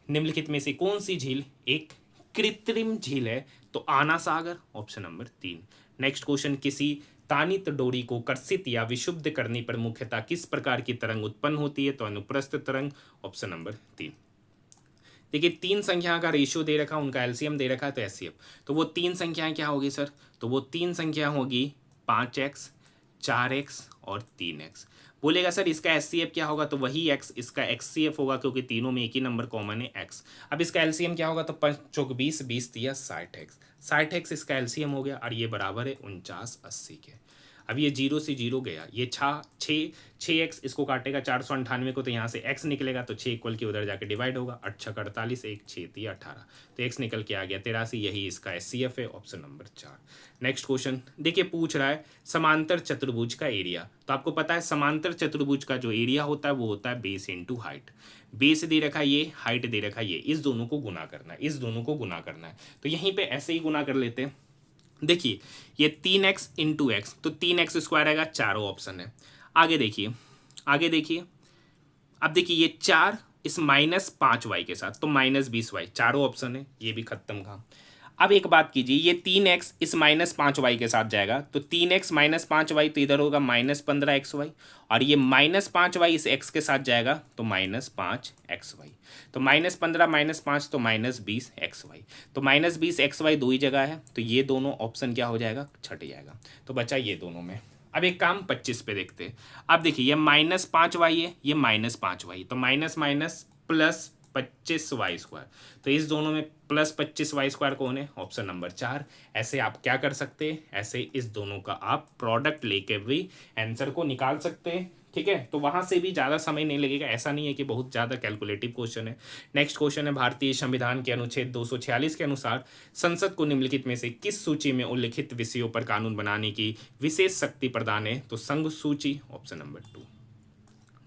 निम्नलिखित में से कौन सी झील एक कृत्रिम झील है, तो आना सागर, ऑप्शन नंबर 3। नेक्स्ट क्वेश्चन, किसी तानित डोरी को कर्षित या विशुद्ध करने पर मुख्यतः किस प्रकार की तरंग उत्पन्न होती है, तो अनुप्रस्थ तरंग, ऑप्शन नंबर 3। देखिए 3 संख्या का रेशियो दे रखा, उनका एलसीएम दे रखा है, तो एचसीएफ, तो वो 3 संख्याएं क्या होगी सर, तो वो 3 संख्या होगी 5x 4x और 3x। बोलेगा सर इसका एचसीएफ क्या होगा, तो वही x इसका एक्ससीएफ होगा, क्योंकि तीनों में एक ही नंबर कॉमन है x। अब इसका एलसीएम क्या होगा, तो 5 चौक 20, 20 3 60x, 60x इसका एलसीएम हो गया, और ये बराबर है 49 80 के। अब ये 0 से 0 गया, ये 6x इसको काटेगा 498 को, तो यहाँ से x निकलेगा, तो 6 इक्वल की उधर जाके डिवाइड होगा, 8 6 48, 1 6 3 18, तो x निकल के आ गया 83। यही इसका SCF है, ऑप्शन नंबर 4। नेक्स्ट क्वेश्चन देखिए, पूछ रहा है समांतर चतुर्भुज का एरिया। तो आपको पता है समांतर चतुर्भुज का जो एरिया होता है वो होता है बेस इंटू हाइट। बेस दे रखा है ये, हाइट दे रखा है ये, इस दोनों को गुना करना है, इस दोनों को गुना करना है। तो यहीं पे ऐसे ही गुना कर लेते हैं। देखिए ये 3x इंटू एक्स, तो 3x स्क्वायर आएगा, चारों ऑप्शन है। आगे देखिए, आगे देखिए, अब देखिए ये 4 इस -5y के साथ, तो -20y, चारों ऑप्शन है, ये भी खत्म का। अब एक बात कीजिए, ये 3x इस -5y के साथ जाएगा, तो 3x -5y, तो इधर होगा -15xy, और ये -5y इस x के साथ जाएगा, तो -5xy, तो -15 -5 तो -20xy, तो -20xy दो ही जगह है, तो ये दोनों ऑप्शन क्या हो जाएगा, छट जाएगा। तो बचा ये दोनों में। अब एक काम 25 पे देखते हैं। अब देखिए ये -5y है, ये -5y, तो माइनस माइनस प्लस 25y², तो इस दोनों में प्लस 25y² कौन है, ऑप्शन नंबर 4। ऐसे आप क्या कर सकते हैं, ऐसे इस दोनों का आप प्रोडक्ट लेके भी आंसर को निकाल सकते हैं, ठीक है। तो वहां से भी ज़्यादा समय नहीं लगेगा, ऐसा नहीं है कि बहुत ज़्यादा कैलकुलेटिव क्वेश्चन है। नेक्स्ट क्वेश्चन है, भारतीय संविधान के अनुच्छेद 246 के अनुसार संसद को निम्नलिखित में से किस सूची में उल्लिखित विषयों पर कानून बनाने की विशेष शक्ति प्रदान है, तो संघ सूची, ऑप्शन नंबर 2।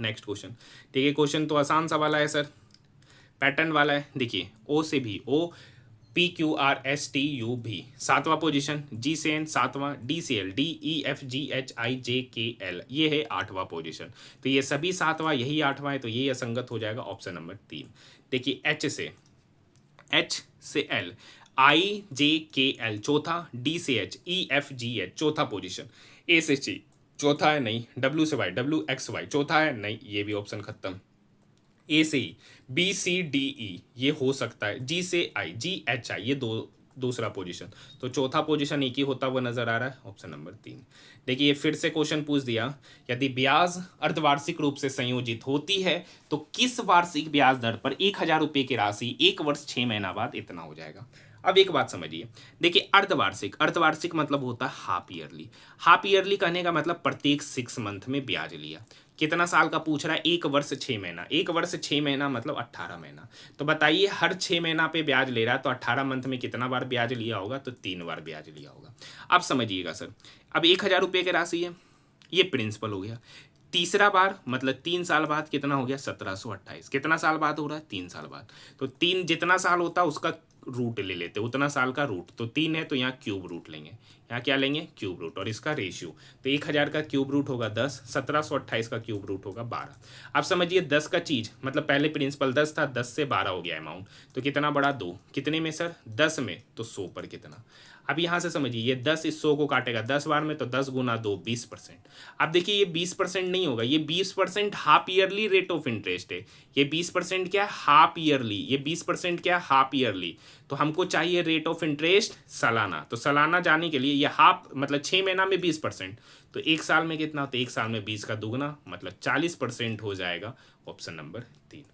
नेक्स्ट क्वेश्चन, ठीक है, क्वेश्चन तो आसान सा वाला है सर, पैटर्न वाला है। देखिए ओ से भी, ओ PQRSTU भी 7वां पोजीशन, G से N 7वां, D से L, DEFGHIJKL ये है 8वां पोजीशन। तो ये सभी 7वां, यही 8वां है, तो ये असंगत हो जाएगा, ऑप्शन नंबर 3। देखिए H से L IJKL चौथा, D से H EFGH चौथा पोजीशन, A से C चौथा है नहीं, W से Y WXY चौथा है नहीं, ये भी ऑप्शन खत्म। A से E BCDE ये हो सकता है, G से I GHI ये दूसरा पोजीशन, तो चौथा पोजीशन एक ही होता हुआ नजर आ रहा है, ऑप्शन नंबर 3। देखिए ये फिर से क्वेश्चन पूछ दिया, यदि ब्याज अर्धवार्षिक रूप से संयोजित होती है तो किस वार्षिक ब्याज दर पर 1000 रुपये की राशि 1 वर्ष 6 महीना बाद इतना हो जाएगा। अब एक बात समझिए, देखिए अर्धवार्षिक, अर्धवार्षिक मतलब होता है हाफ ईयरली। हाफ ईयरली कहने का मतलब प्रत्येक 6 मंथ में ब्याज लिया। कितना साल का पूछ रहा है, 1 वर्ष 6 महीना, 1 वर्ष 6 महीना मतलब 18 महीना। तो बताइए हर 6 महीना पे ब्याज ले रहा है, तो 18 मंथ में कितना बार ब्याज लिया होगा, तो 3 बार ब्याज लिया होगा। अब समझिएगा सर, अब 1000 रुपये की राशि है, ये प्रिंसिपल हो गया। तीसरा बार मतलब 3 साल बाद कितना हो गया, 1728। कितना साल बाद हो रहा है, 3 साल बाद। तो 3 जितना साल होता है उसका रूट ले लेते, उतना साल का रूट, तो 3 है तो यहाँ क्यूब रूट लेंगे, यहाँ क्या लेंगे, क्यूब रूट, और इसका रेशियो, तो 1000 का क्यूब रूट होगा 10, 1728 का क्यूब रूट होगा 12। अब समझिए 10 का चीज मतलब पहले प्रिंसिपल 10 था, 10 से 12 हो गया अमाउंट, तो कितना बढ़ा 2, कितने में सर, 10 में, तो 100 पर कितना। अब यहाँ से समझिए ये 10 इस 100 को काटेगा 10 बार में, तो 10 गुना 2 20%। अब देखिए ये 20% नहीं होगा, ये 20% half yearly rate of interest है। ये 20% क्या है, हाफ ईयरली, ये 20% क्या है, हाफ ईयरली। तो हमको चाहिए रेट ऑफ इंटरेस्ट सालाना, तो सालाना जाने के लिए ये हाफ मतलब 6 महीना में 20%, तो 1 साल में कितना, तो 1 साल में 20 का दुगना मतलब 40% हो जाएगा, ऑप्शन नंबर 3।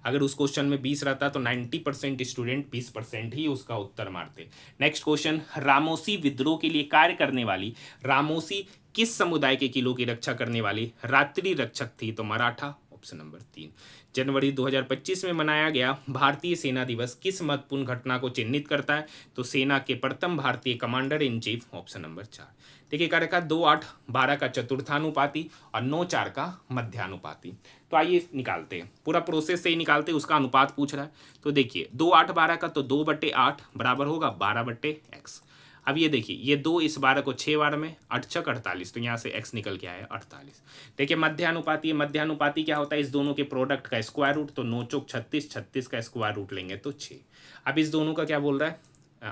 अगर उस क्वेश्चन में 20 रहता तो 90% स्टूडेंट 20% ही उसका उत्तर मारते। नेक्स्ट क्वेश्चन, रामोसी विद्रोह के लिए कार्य करने वाली रामोसी किस समुदाय के किलों की रक्षा करने वाली रात्रि रक्षक थी, तो मराठा, ऑप्शन नंबर 3। जनवरी 2025 में मनाया गया भारतीय सेना दिवस किस महत्वपूर्ण घटना को चिन्हित करता है, तो सेना के प्रथम भारतीय commander in chief, option number 4। देखिए कार्य का 2 8 12 का चतुर्थानुपाती और 9 4 का मध्यानुपाती। तो आइए निकालते हैं, पूरा प्रोसेस से ही निकालते हैं, उसका अनुपात पूछ रहा है। तो देखिए 2 8 12 का, तो 2/8 बराबर होगा 12/x। अब ये देखिए ये 2 इस 12 को 6 बार में, 8 6 48, तो यहाँ से x निकल के आया 48। देखिए मध्यानुपाती, मध्यानुपाती क्या होता है, इस दोनों के प्रोडक्ट का स्क्वायर रूट, तो 9 चौक 36, 36 का स्क्वायर रूट लेंगे तो 6। अब इस दोनों का क्या बोल रहा है,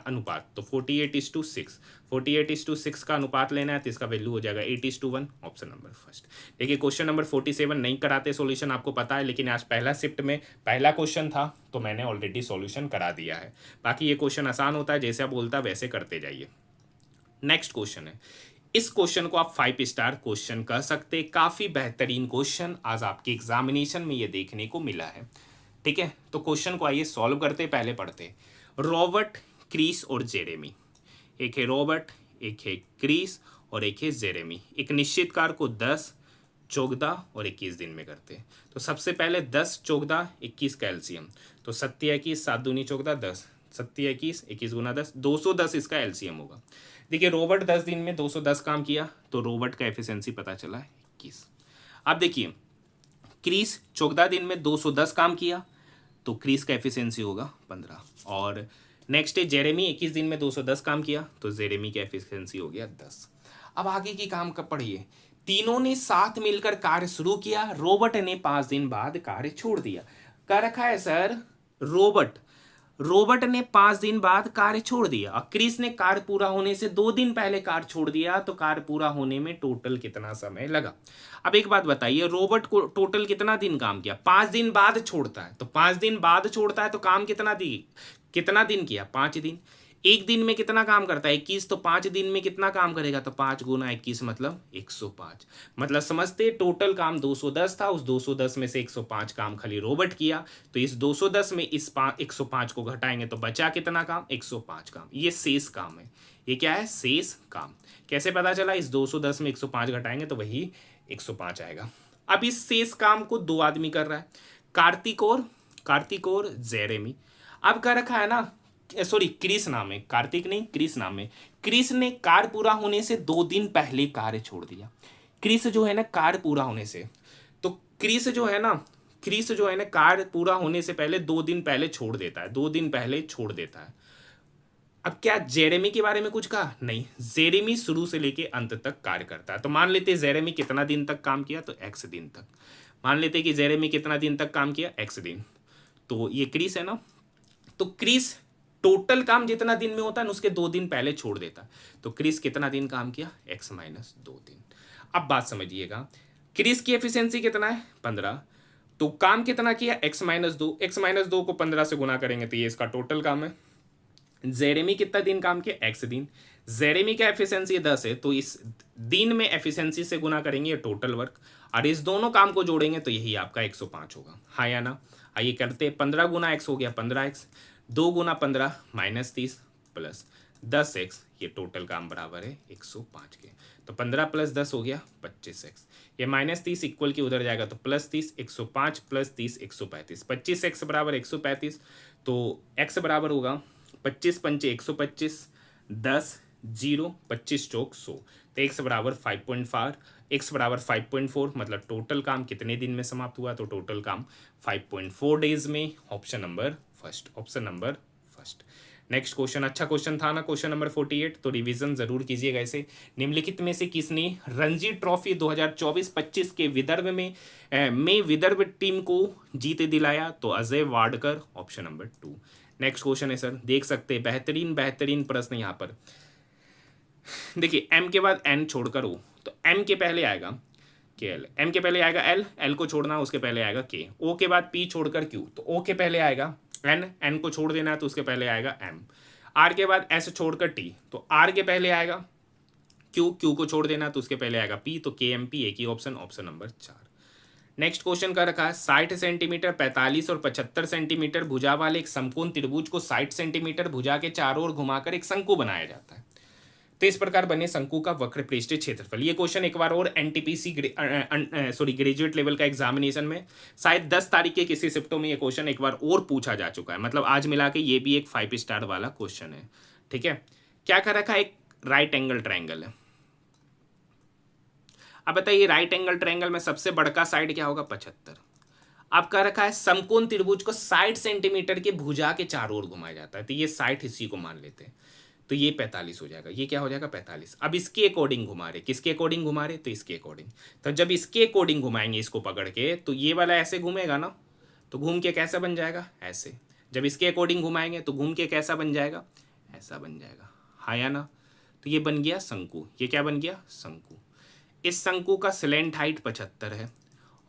अनुपात, तो 48:6, 48:6 का अनुपात लेना है, तो इसका वैल्यू हो जाएगा 8:1, ऑप्शन नंबर फर्स्ट। देखिए क्वेश्चन नंबर 47 नहीं कराते सॉल्यूशन, आपको पता है, लेकिन आज पहला शिफ्ट में पहला क्वेश्चन था तो मैंने ऑलरेडी सॉल्यूशन करा दिया है। बाकी ये क्वेश्चन आसान होता है, जैसे आप बोलता है वैसे करते जाइए। नेक्स्ट क्वेश्चन है, इस क्वेश्चन को आप 5 स्टार क्वेश्चन कह सकते, काफी बेहतरीन क्वेश्चन आज आपके एग्जामिनेशन में ये देखने को मिला है, ठीक है। तो क्वेश्चन को आइए सॉल्व करते, पहले पढ़ते। रॉबर्ट, क्रिस और जेरेमी, एक है रॉबर्ट, एक है क्रिस और एक है जेरेमी। एक निश्चित कार्य को 10, 14 और 21 दिन में करते हैं। तो सबसे पहले 10, 14, 21 का एलसीएम, तो 7 21, 7 दूनी 14, 10, 7 21, 21 गुना 10, 210 इसका एलसीएम होगा। देखिए रोबोट 10 दिन में 210 काम किया, तो रोबोट का एफिशिएंसी पता चला 21। अब देखिए क्रिस 14 दिन में 210 काम किया, तो क्रिस का एफिशिएंसी होगा 15। और नेक्स्ट है जेरेमी 21 दिन में 210 काम किया, तो जेरेमी का एफिशिएंसी हो गया 10। अब आगे की काम कब पढ़िए, तीनों ने साथ मिलकर कार्य शुरू किया, रोबोट ने 5 दिन बाद कार्य छोड़ दिया। क्या रखा है सर, रोबोट ने 5 दिन बाद कार्य छोड़ दिया और क्रिस ने कार्य पूरा होने से 2 दिन पहले कार्य छोड़ दिया, तो कार्य पूरा होने में टोटल कितना समय लगा। अब एक बात बताइए, रोबोट को टोटल कितना दिन काम किया, 5 दिन बाद छोड़ता है, तो 5 दिन बाद छोड़ता है तो काम कितना दिन किया, 5 दिन। एक दिन में कितना काम करता है 21, तो 5 दिन में कितना काम करेगा, तो 5 गुना 21 मतलब 105। मतलब समझते टोटल काम 210 था, उस 210 में से 105 काम खाली रोबोट किया, तो इस 210 में इस 105 को घटाएंगे तो बचा कितना काम, 105 काम। ये शेष काम है, ये क्या है, शेष काम। कैसे पता चला, इस 210 में 105 घटाएंगे तो वही 105 आएगा। अब इस शेष काम को 2 आदमी कर रहा है, कार्तिक और जेरेमी। अब क्या रखा है ना, सॉरी क्रिस नाम है, कार्तिक नहीं क्रिस नाम है। क्रिस ने कार्य पूरा होने से 2 दिन पहले कार्य छोड़ दिया। क्रिस जो है ना कार्य पूरा होने से, तो क्रिस जो है ना कार्य पूरा होने से पहले 2 दिन पहले छोड़ देता है, 2 दिन पहले छोड़ देता है। अब क्या जेरेमी के बारे में कुछ कहा, नहीं, जेरेमी शुरू से लेके अंत तक कार्य करता है। तो मान लेते जेरेमी कितना दिन तक काम किया, तो x दिन तक। मान लेते कि जेरेमी कितना दिन तक काम किया, x दिन। तो ये क्रिस है ना, तो क्रिस टोटल काम जितना दिन में होता है उसके 2 दिन पहले छोड़ देता। तो क्रिस कितना दिन काम किया, x माइनस 2 दिन। अब बात समझिएगा, क्रिस की एफिशिएंसी कितना है 15, तो काम कितना किया x माइनस 2, x माइनस 2 को 15 से गुना करेंगे तो ये इसका टोटल काम है। जेरेमी कितना दिन काम किया, x दिन। जेरेमी का एफिशिएंसी 10 है, तो इस दिन में एफिशिएंसी से गुना करेंगे टोटल वर्क, और इस दोनों काम को जोड़ेंगे तो यही आपका 105 होगा, हाँ या ना। आइए करते, 15 गुना x हो गया 15x, 2 गुना 15 माइनस 30 प्लस 10x, ये टोटल काम बराबर है 105 के। तो 15 प्लस 10 हो गया 25x, ये माइनस 30 इक्वल के उधर जाएगा तो प्लस 30, 105 प्लस 30 135, 25x बराबर 135, तो x बराबर होगा 25 पंचे 125, 10 0 25 चौक 100, तो x बराबर 5.4, x बराबर 5.4, मतलब टोटल काम कितने दिन में समाप्त हुआ, तो टोटल काम 5.4 डेज में। Option number first. Next question, अच्छा क्वेश्चन था ना, क्वेश्चन नंबर 48, तो रिवीजन जरूर कीजिएगा इसे। निम्नलिखित में से किसने रणजी ट्रॉफी 2024-25 के विदर्भ टीम को जीत दिलाया, तो Ajay Wadkar, option number 2। Next question है सर, देख सकते हैं बेहतरीन प्रश्न यहाँ पर। देखिए m के बाद n छोड़कर o, तो m के पहले आएगा KL, m के पहले आएगा L को छोड़ना उसके पहले आएगा K, O के बाद P छोड़कर Q, तो O के पहले आएगा N को छोड़ देना है तो उसके पहले आएगा M, R के बाद S छोड़कर T, तो R के पहले आएगा Q को छोड़ देना तो उसके पहले आएगा P, तो KMP एक ही ऑप्शन नंबर 4। नेक्स्ट क्वेश्चन का रखा है 60 सेंटीमीटर, 45 और 75 सेंटीमीटर भुजा वाले एक समकोण त्रिभुज को 60 सेंटीमीटर भुजा के चारों ओर घुमाकर एक शंकु बनाया जाता है। तो इस प्रकार बने शंकु का वक्र पृष्ठीय क्षेत्रफल। ये क्वेश्चन एक बार और एनटीपीसी ग्रेजुएट लेवल का एग्जामिनेशन में शायद 10 तारीख के किसी शिफ्टों में ये क्वेश्चन एक बार और पूछा जा चुका है, मतलब आज मिला के ये भी एक 5 स्टार वाला क्वेश्चन है। ठीक है, क्या कर रखा है, एक राइट एंगल ट्रायंगल है। अब बताइए राइट एंगल ट्रायंगल में सबसे बड़का साइड क्या होगा, 75। अब क्या रखा है, समकोण त्रिभुज को 60 सेंटीमीटर के भुजा के चारों ओर घुमाया जाता है, तो ये 60 इसी को मान लेते हैं, तो ये 45 हो जाएगा, ये क्या हो जाएगा 45। अब इसके अकॉर्डिंग घुमा रहे, किसके अकॉर्डिंग घुमा रहे, तो इसके अकॉर्डिंग। तो जब इसके अकॉर्डिंग घुमाएंगे इसको पकड़ के, तो ये वाला ऐसे घूमेगा ना, तो घूम के कैसा बन जाएगा, ऐसे। जब इसके अकॉर्डिंग घुमाएंगे तो घूम के कैसा बन जाएगा, ऐसा बन जाएगा, हाँ या ना। तो ये बन गया शंकु, ये क्या बन गया, शंकु। इस शंकु का स्लैंट हाइट 75 है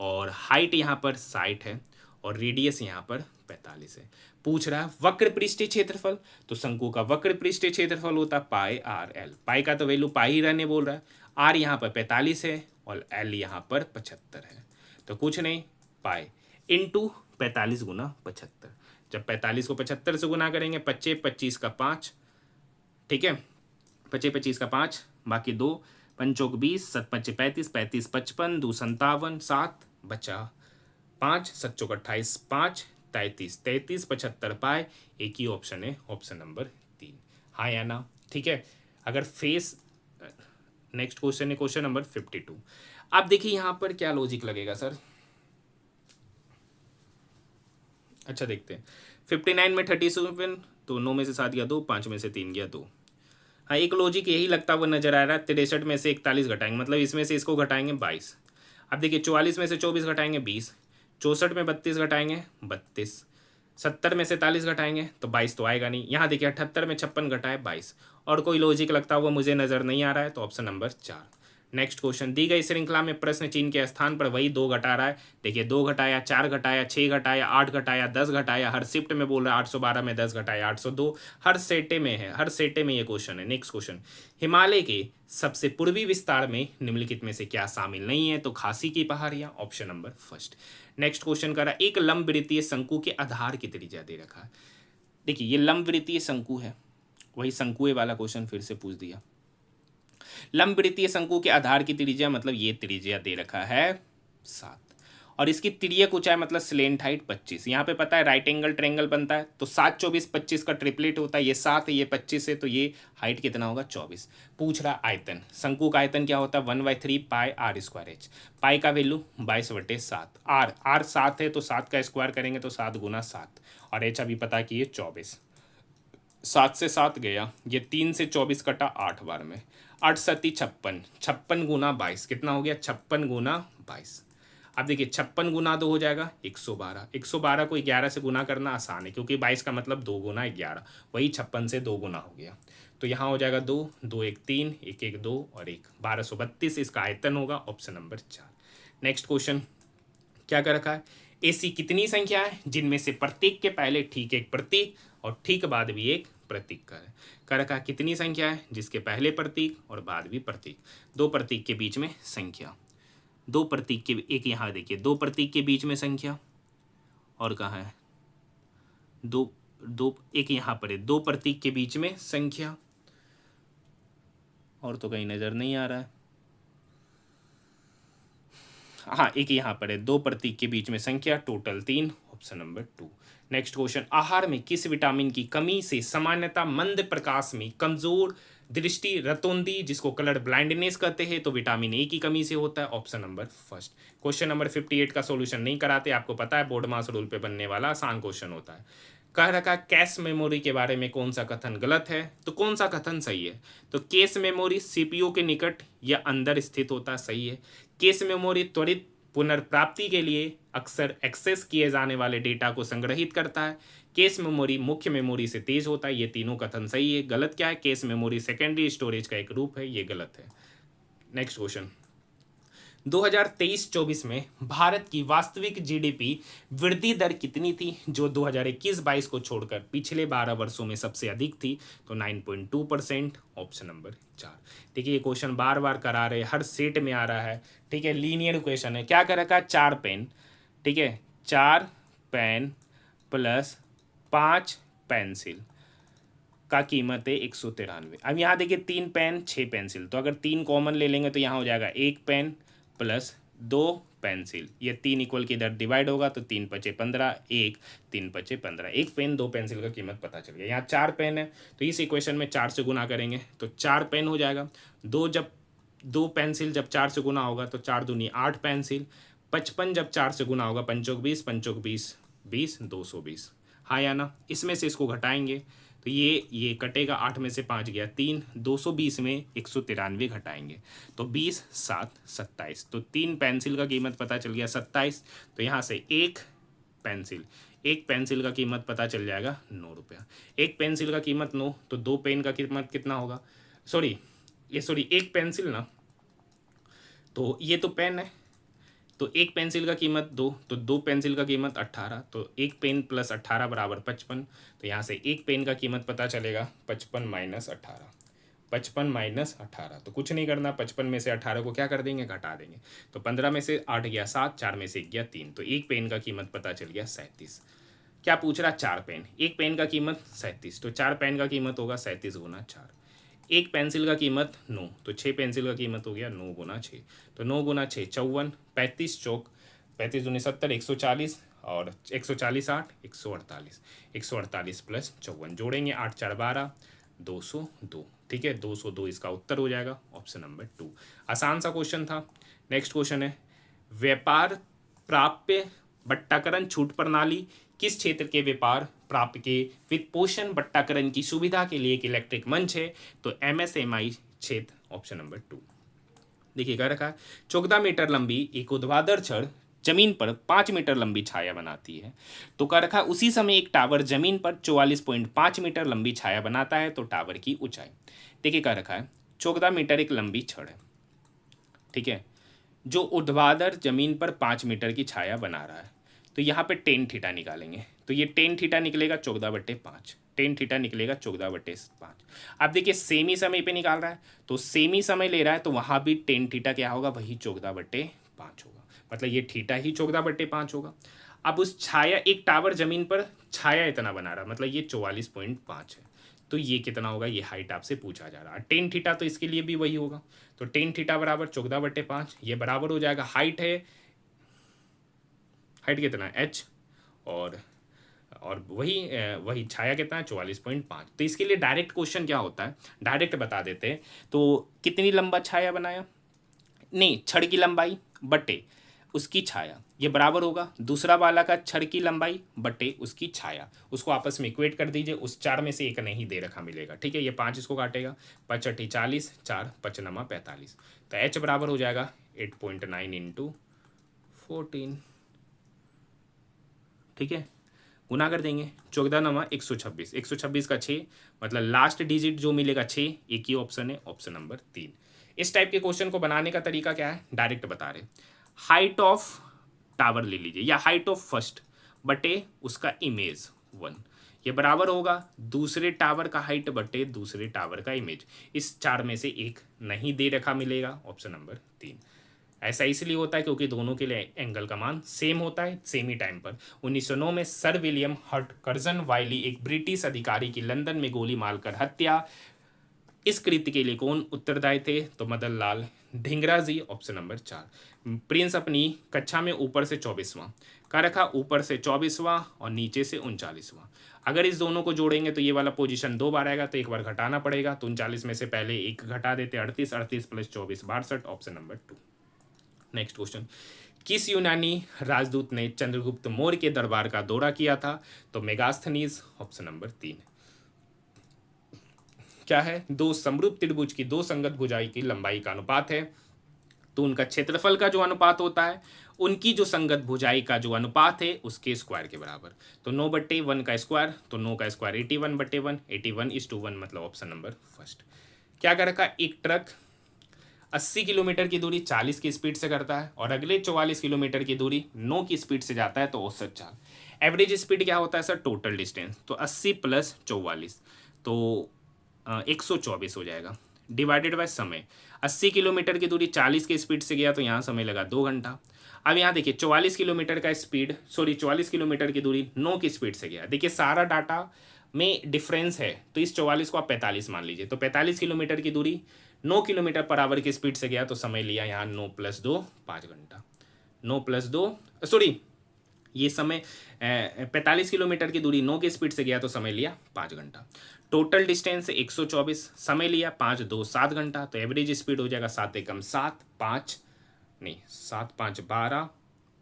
और हाइट यहाँ पर 60 है और रेडियस यहाँ पर 45 है। पूछ रहा है वक्र पृष्ठीय क्षेत्रफल, तो शंकु का वक्र पृष्ठीय क्षेत्रफल होता है पाई आर एल। पाई का तो वैल्यू पाई ही रहने बोल रहा है, आर यहाँ पर 45 है और एल यहाँ पर 75 है, तो कुछ नहीं पाई इंटू 45 गुना 75। जब 45 को 75 से गुना करेंगे 25 25 का 5, ठीक है, 25 25 का 5 बाकी 2, पंचोक 20, 7 पच्चे 35, 35 55, 2 57, 7 बचा 5, 7 चौक 28, 5 33, 33 75 पाए, एक ही ऑप्शन है, ऑप्शन नंबर 3। हाँ या ना? ठीक है। अगर फेस, नेक्स्ट क्वेश्चन है क्वेश्चन नंबर 52। आप देखिए यहाँ पर क्या लॉजिक लगेगा सर। अच्छा देखते हैं। 59 में 37, तो 9 में से 7 गया 2, 5 में से 3 गया 2। हाँ, एक लॉजिक यही लगता हुआ नजर आ रहा है। 63 में से 41 घटाएंगे, मतलब इसमें से इसको घटाएंगे 22। अब देखिए 44 में से 24 घटाएंगे 20, 64 में 32 घटाएंगे 32, 70 में से 43 घटाएंगे तो 22 तो आएगा नहीं। यहाँ देखिए 78 में 56 घटाए 22, और कोई लॉजिक लगता हुआ मुझे नजर नहीं आ रहा है, तो ऑप्शन नंबर 4। नेक्स्ट क्वेश्चन, दी गई श्रृंखला में प्रश्न चिन्ह के स्थान पर वही 2 घटा रहा है। देखिए 2 घटाया, 4 घटाया, 6 घटाया, 8 घटाया, 10 घटाया, हर शिफ्ट में बोल रहा है 812 में 10 घटाया 802, हर सेटे में है, हर सेटे में ये क्वेश्चन है। नेक्स्ट क्वेश्चन, हिमालय के सबसे पूर्वी विस्तार में निम्नलिखित में से क्या शामिल नहीं है? तो खासी की पहाड़ियां, option number first. Next question करा, एक लंबवृत्तीय शंकु के आधार की त्रिज्या दे रखा है। देखिए ये लंबवृत्तीय शंकु है, वही शंकुए वाला क्वेश्चन फिर से पूछ दिया। लंबवृत्तीय शंकु के आधार की त्रिज्या, मतलब ये त्रिज्या दे रखा है 7, और इसकी तिर्यक ऊंचाई मतलब स्लेंट हाइट 25। यहाँ पे पता है राइट एंगल ट्रायंगल बनता है, तो 7 24 25 का ट्रिपलेट होता है। ये 7 है, ये 25 है, तो ये हाइट कितना होगा 24। पूछ रहा आयतन, शंकु का आयतन क्या होता है 1/3 पाई आर स्क्वायर एच। पाई का वैल्यू 22/7, आर 7 है तो 7 का स्क्वायर करेंगे तो 7 गुना 7, और एच अभी पता कि ये 24। 7 से 7 गया, ये 3 से 24 कटा 8 बार में, 8 सती 56, 56 गुना 22 कितना हो गया 56 गुना 22। अब देखिए 56 गुना 2 हो जाएगा 112, 112 को 11 से गुना करना आसान है, क्योंकि 22 का मतलब 2 गुना 11, वही 56 से 2 गुना हो गया। तो यहाँ हो जाएगा 2, 2 1 3, 1 1 2 और 1 1232 इसका आयतन होगा, ऑप्शन नंबर 4। नेक्स्ट क्वेश्चन क्या कर रखा है, ऐसी कितनी संख्या है जिनमें से प्रत्येक के पहले ठीक एक प्रतीक और ठीक बाद भी एक प्रतीक कर रखा है। कितनी संख्या है जिसके पहले प्रतीक और बाद भी प्रतीक, दो प्रतीक के बीच में संख्या, दो प्रतीक के, एक यहाँ देखिए 2 प्रतीक के बीच में संख्या, और कहाँ है दो एक यहाँ पर है 2 प्रतीक के बीच में संख्या, और तो कहीं नजर नहीं आ रहा है। हाँ एक यहाँ पर है 2 प्रतीक के बीच में संख्या, total 3, option number 2। Next question, आहार में किस विटामिन की कमी से सामान्यतः मंद प्रकाश में कमजोर दृष्टि, रतौंधी, जिसको कलर ब्लाइंडनेस कहते हैं, तो विटामिन ए की कमी से होता है, option number first. Question number 58 का सॉल्यूशन नहीं कराते, आपको पता है बोर्ड मास रूल पे बनने वाला आसान क्वेश्चन होता है। कह रखा कैश मेमोरी के बारे में कौन सा कथन गलत है, तो कौन सा कथन सही है? तो कैश मेमोरी सीपीयू के निकट या अंदर स्थित होता है, सही है। कैश मेमोरी त्वरित पुनर्प्राप्ति के लिए अक्सर एक्सेस किए जाने वाले डेटा को संग्रहित करता है। कैश मेमोरी मुख्य मेमोरी से तेज होता है, ये तीनों कथन सही है। गलत क्या है, कैश मेमोरी सेकेंडरी स्टोरेज का एक रूप है, ये गलत है। नेक्स्ट क्वेश्चन, 2023-24 में भारत की वास्तविक जीडीपी वृद्धि दर कितनी थी, जो 2021-22 को छोड़कर पिछले 12 वर्षों में सबसे अधिक थी? तो 9.2%, ऑप्शन नंबर 4। देखिए ये क्वेश्चन बार बार करा रहे, हर सेट में आ रहा है, ठीक है। लीनियर इक्वेशन है, क्या कर रखा है 4 पेन, ठीक है, 4 पेन प्लस 5 पेंसिल का कीमत है 193। अब यहाँ देखिए 3 पेन 6 पेंसिल, तो अगर 3 कॉमन ले लेंगे तो यहाँ हो जाएगा 1 पेन प्लस 2 पेंसिल, ये 3 इक्वल की इधर डिवाइड होगा तो 3 पचे 15, 1 3 पचे 15, 1 पेन 2 पेंसिल का कीमत पता चल गया। यहाँ 4 पेन है तो इस इक्वेशन में 4 से गुना करेंगे तो 4 पेन हो जाएगा। 2 पेंसिल जब 4 से गुना होगा तो 4 दूनी 8 पेंसिल, 55 जब 4 से गुना होगा, पंचोक 20, पंचोक 20 20, 220। हाँ या ना? इसमें से इसको घटाएंगे तो ये कटेगा, 8 में से 5 गया 3, 220 में 193 घटाएंगे तो 20 7 27, तो 3 पेंसिल का कीमत पता चल गया 27। तो यहाँ से एक पेंसिल का कीमत पता चल जाएगा 9 रुपया। एक पेंसिल का कीमत 9, तो 2 पेन का कीमत कितना होगा, एक पेंसिल ना, तो ये तो पेन है, तो एक पेंसिल का कीमत 2, तो 2 पेंसिल का कीमत 18, तो एक पेन प्लस 18 बराबर 55। तो यहाँ से एक पेन का कीमत पता चलेगा 55 माइनस 18, 55 माइनस 18, तो कुछ नहीं करना, 55 में से 18 को क्या कर देंगे, घटा देंगे। तो 15 में से 8 गया 7, 4 में से 1 गया 3, तो एक पेन का कीमत पता चल गया 37। क्या पूछ रहा, 4 पेन, एक पेन का कीमत 37, तो 4 पेन का कीमत होगा 37 गुना 4। एक पेंसिल का कीमत 9, तो 6 पेंसिल का कीमत हो गया 9 गुना 6, तो 9 गुना 6 54, 35 चौक 35 दूनी 70, 140, और 140 8 148, 148 प्लस 54 जोड़ेंगे 8 4 12, 202। ठीक है, 202 इसका उत्तर हो जाएगा, ऑप्शन नंबर 2। आसान सा क्वेश्चन था। नेक्स्ट क्वेश्चन है, व्यापार प्राप्य बट्टाकरण छूट प्रणाली किस क्षेत्र के व्यापार प्राप्य के वित्त पोषण बट्टाकरण की सुविधा के लिए एक इलेक्ट्रिक मंच है? तो एमएसएमई क्षेत्र, ऑप्शन नंबर 2। देखिए क्या रखा है, 14 मीटर लंबी एक ऊर्ध्वाधर छड़ जमीन पर 5 मीटर लंबी छाया बनाती है। तो क्या रखा, उसी समय एक टावर जमीन पर 44.5 मीटर लंबी छाया बनाता है, तो टावर की ऊंचाई। देखिए क्या रखा है, 14 मीटर एक लंबी छड़ है, ठीक है, जो ऊर्ध्वाधर जमीन पर 5 मीटर की छाया बना रहा है। तो यहाँ पे टेन थीटा निकालेंगे, तो ये टेन थीटा निकलेगा 14/5, टेन थीटा निकलेगा 14/5। अब देखिए सेमी समय पे निकाल रहा है, तो सेमी समय ले रहा है, तो वहाँ भी टेन थीटा क्या होगा, वही 14/5 होगा, मतलब ये थीटा ही 14/5 होगा। अब उस छाया, एक टावर जमीन पर छाया इतना बना रहा है, मतलब ये 44.5 है, तो ये कितना होगा, ये हाइट आपसे पूछा जा रहा है। टेन थीटा तो इसके लिए भी वही होगा, तो टेन थीटा बराबर 14/5, ये बराबर हो जाएगा, हाइट है, हाइट कितना है h, और वही छाया कितना है 44.5। तो इसके लिए डायरेक्ट क्वेश्चन क्या होता है, डायरेक्ट बता देते हैं। तो कितनी लंबा छाया बनाया, नहीं, छड़ की लंबाई बटे उसकी छाया, ये बराबर होगा दूसरा वाला का छड़ की लंबाई बटे उसकी छाया, उसको आपस में इक्वेट कर दीजिए, उस 4 में से एक नहीं दे रखा मिलेगा। ठीक है, ये 5 इसको काटेगा, 5 8 40, 4 5 9 45, तो h बराबर हो जाएगा 8.9 इंटू 14। ठीक है, गुना कर देंगे, 14 9 126, 126 का 6, मतलब लास्ट डिजिट जो मिलेगा 6, एक ही ऑप्शन है, ऑप्शन नंबर 3। इस टाइप के क्वेश्चन को बनाने का तरीका क्या है, डायरेक्ट बता रहे, हाइट ऑफ टावर ले लीजिए या हाइट ऑफ फर्स्ट बटे उसका इमेज 1, ये बराबर होगा दूसरे टावर का हाइट बटे दूसरे टावर का इमेज, इस 4 में से एक नहीं दे रखा मिलेगा, ऑप्शन नंबर 3। ऐसा इसलिए होता है क्योंकि दोनों के लिए एंगल का मान सेम होता है सेम ही टाइम पर। 1909 में सर विलियम हर्ट कर्जन वाइली, एक ब्रिटिश अधिकारी की लंदन में गोली मारकर हत्या, इस कृत्य के लिए कौन उत्तरदायी थे? तो मदन लाल धिंगरा जी, ऑप्शन नंबर 4। प्रिंस अपनी कक्षा में ऊपर से 24वां का रखा, ऊपर से 24वां और नीचे से 39वां। अगर इस दोनों को जोड़ेंगे तो ये वाला पोजीशन 2 बार आएगा, तो एक बार घटाना पड़ेगा, तो 39 में से पहले एक घटा देते, 38, 38 plus 24 62, option number 2। Next question, किस यूनानी राजदूत ने चंद्रगुप्त मौर्य के दरबार का दौरा किया था? तो मेगास्थनीज, ऑप्शन नंबर 3। क्या है, दो समरूप त्रिभुज की दो संगत भुजाई की लंबाई का अनुपात है, तो उनका क्षेत्रफल का जो अनुपात होता है उनकी जो संगत भुजाई का जो अनुपात है उसके स्क्वायर के बराबर। तो 9/1 का स्क्वायर, तो 9 का स्क्वायर 81/1, 81:1, मतलब ऑप्शन नंबर फर्स्ट। क्या कर रखा, एक ट्रक 80 किलोमीटर की दूरी 40 की स्पीड से करता है और अगले 44 किलोमीटर की दूरी 9 की स्पीड से जाता है, तो औसत चाल। एवरेज स्पीड क्या होता है सर, टोटल डिस्टेंस, तो 80 प्लस 44, तो 124 हो जाएगा, डिवाइडेड बाय समय। 80 किलोमीटर की दूरी 40 की स्पीड से गया, तो यहाँ समय लगा 2 घंटा। अब यहाँ देखिए 44 किलोमीटर का स्पीड, 44 किलोमीटर की दूरी 9 की स्पीड से गया। देखिए सारा डाटा में डिफरेंस है, तो इस 44 को आप 45 मान लीजिए, तो 45 किलोमीटर की दूरी 9 किलोमीटर पर आवर की स्पीड से गया, तो समय लिया यहाँ 9 + 2 5 घंटा, 9 + 2 सॉरी ये समय 45 किलोमीटर की दूरी 9 की स्पीड से गया, तो समय लिया 5 घंटा। टोटल डिस्टेंस 124, समय लिया 5 2 7 घंटा, तो एवरेज स्पीड हो जाएगा 7 एकम 7, 5 नहीं 7 5 12,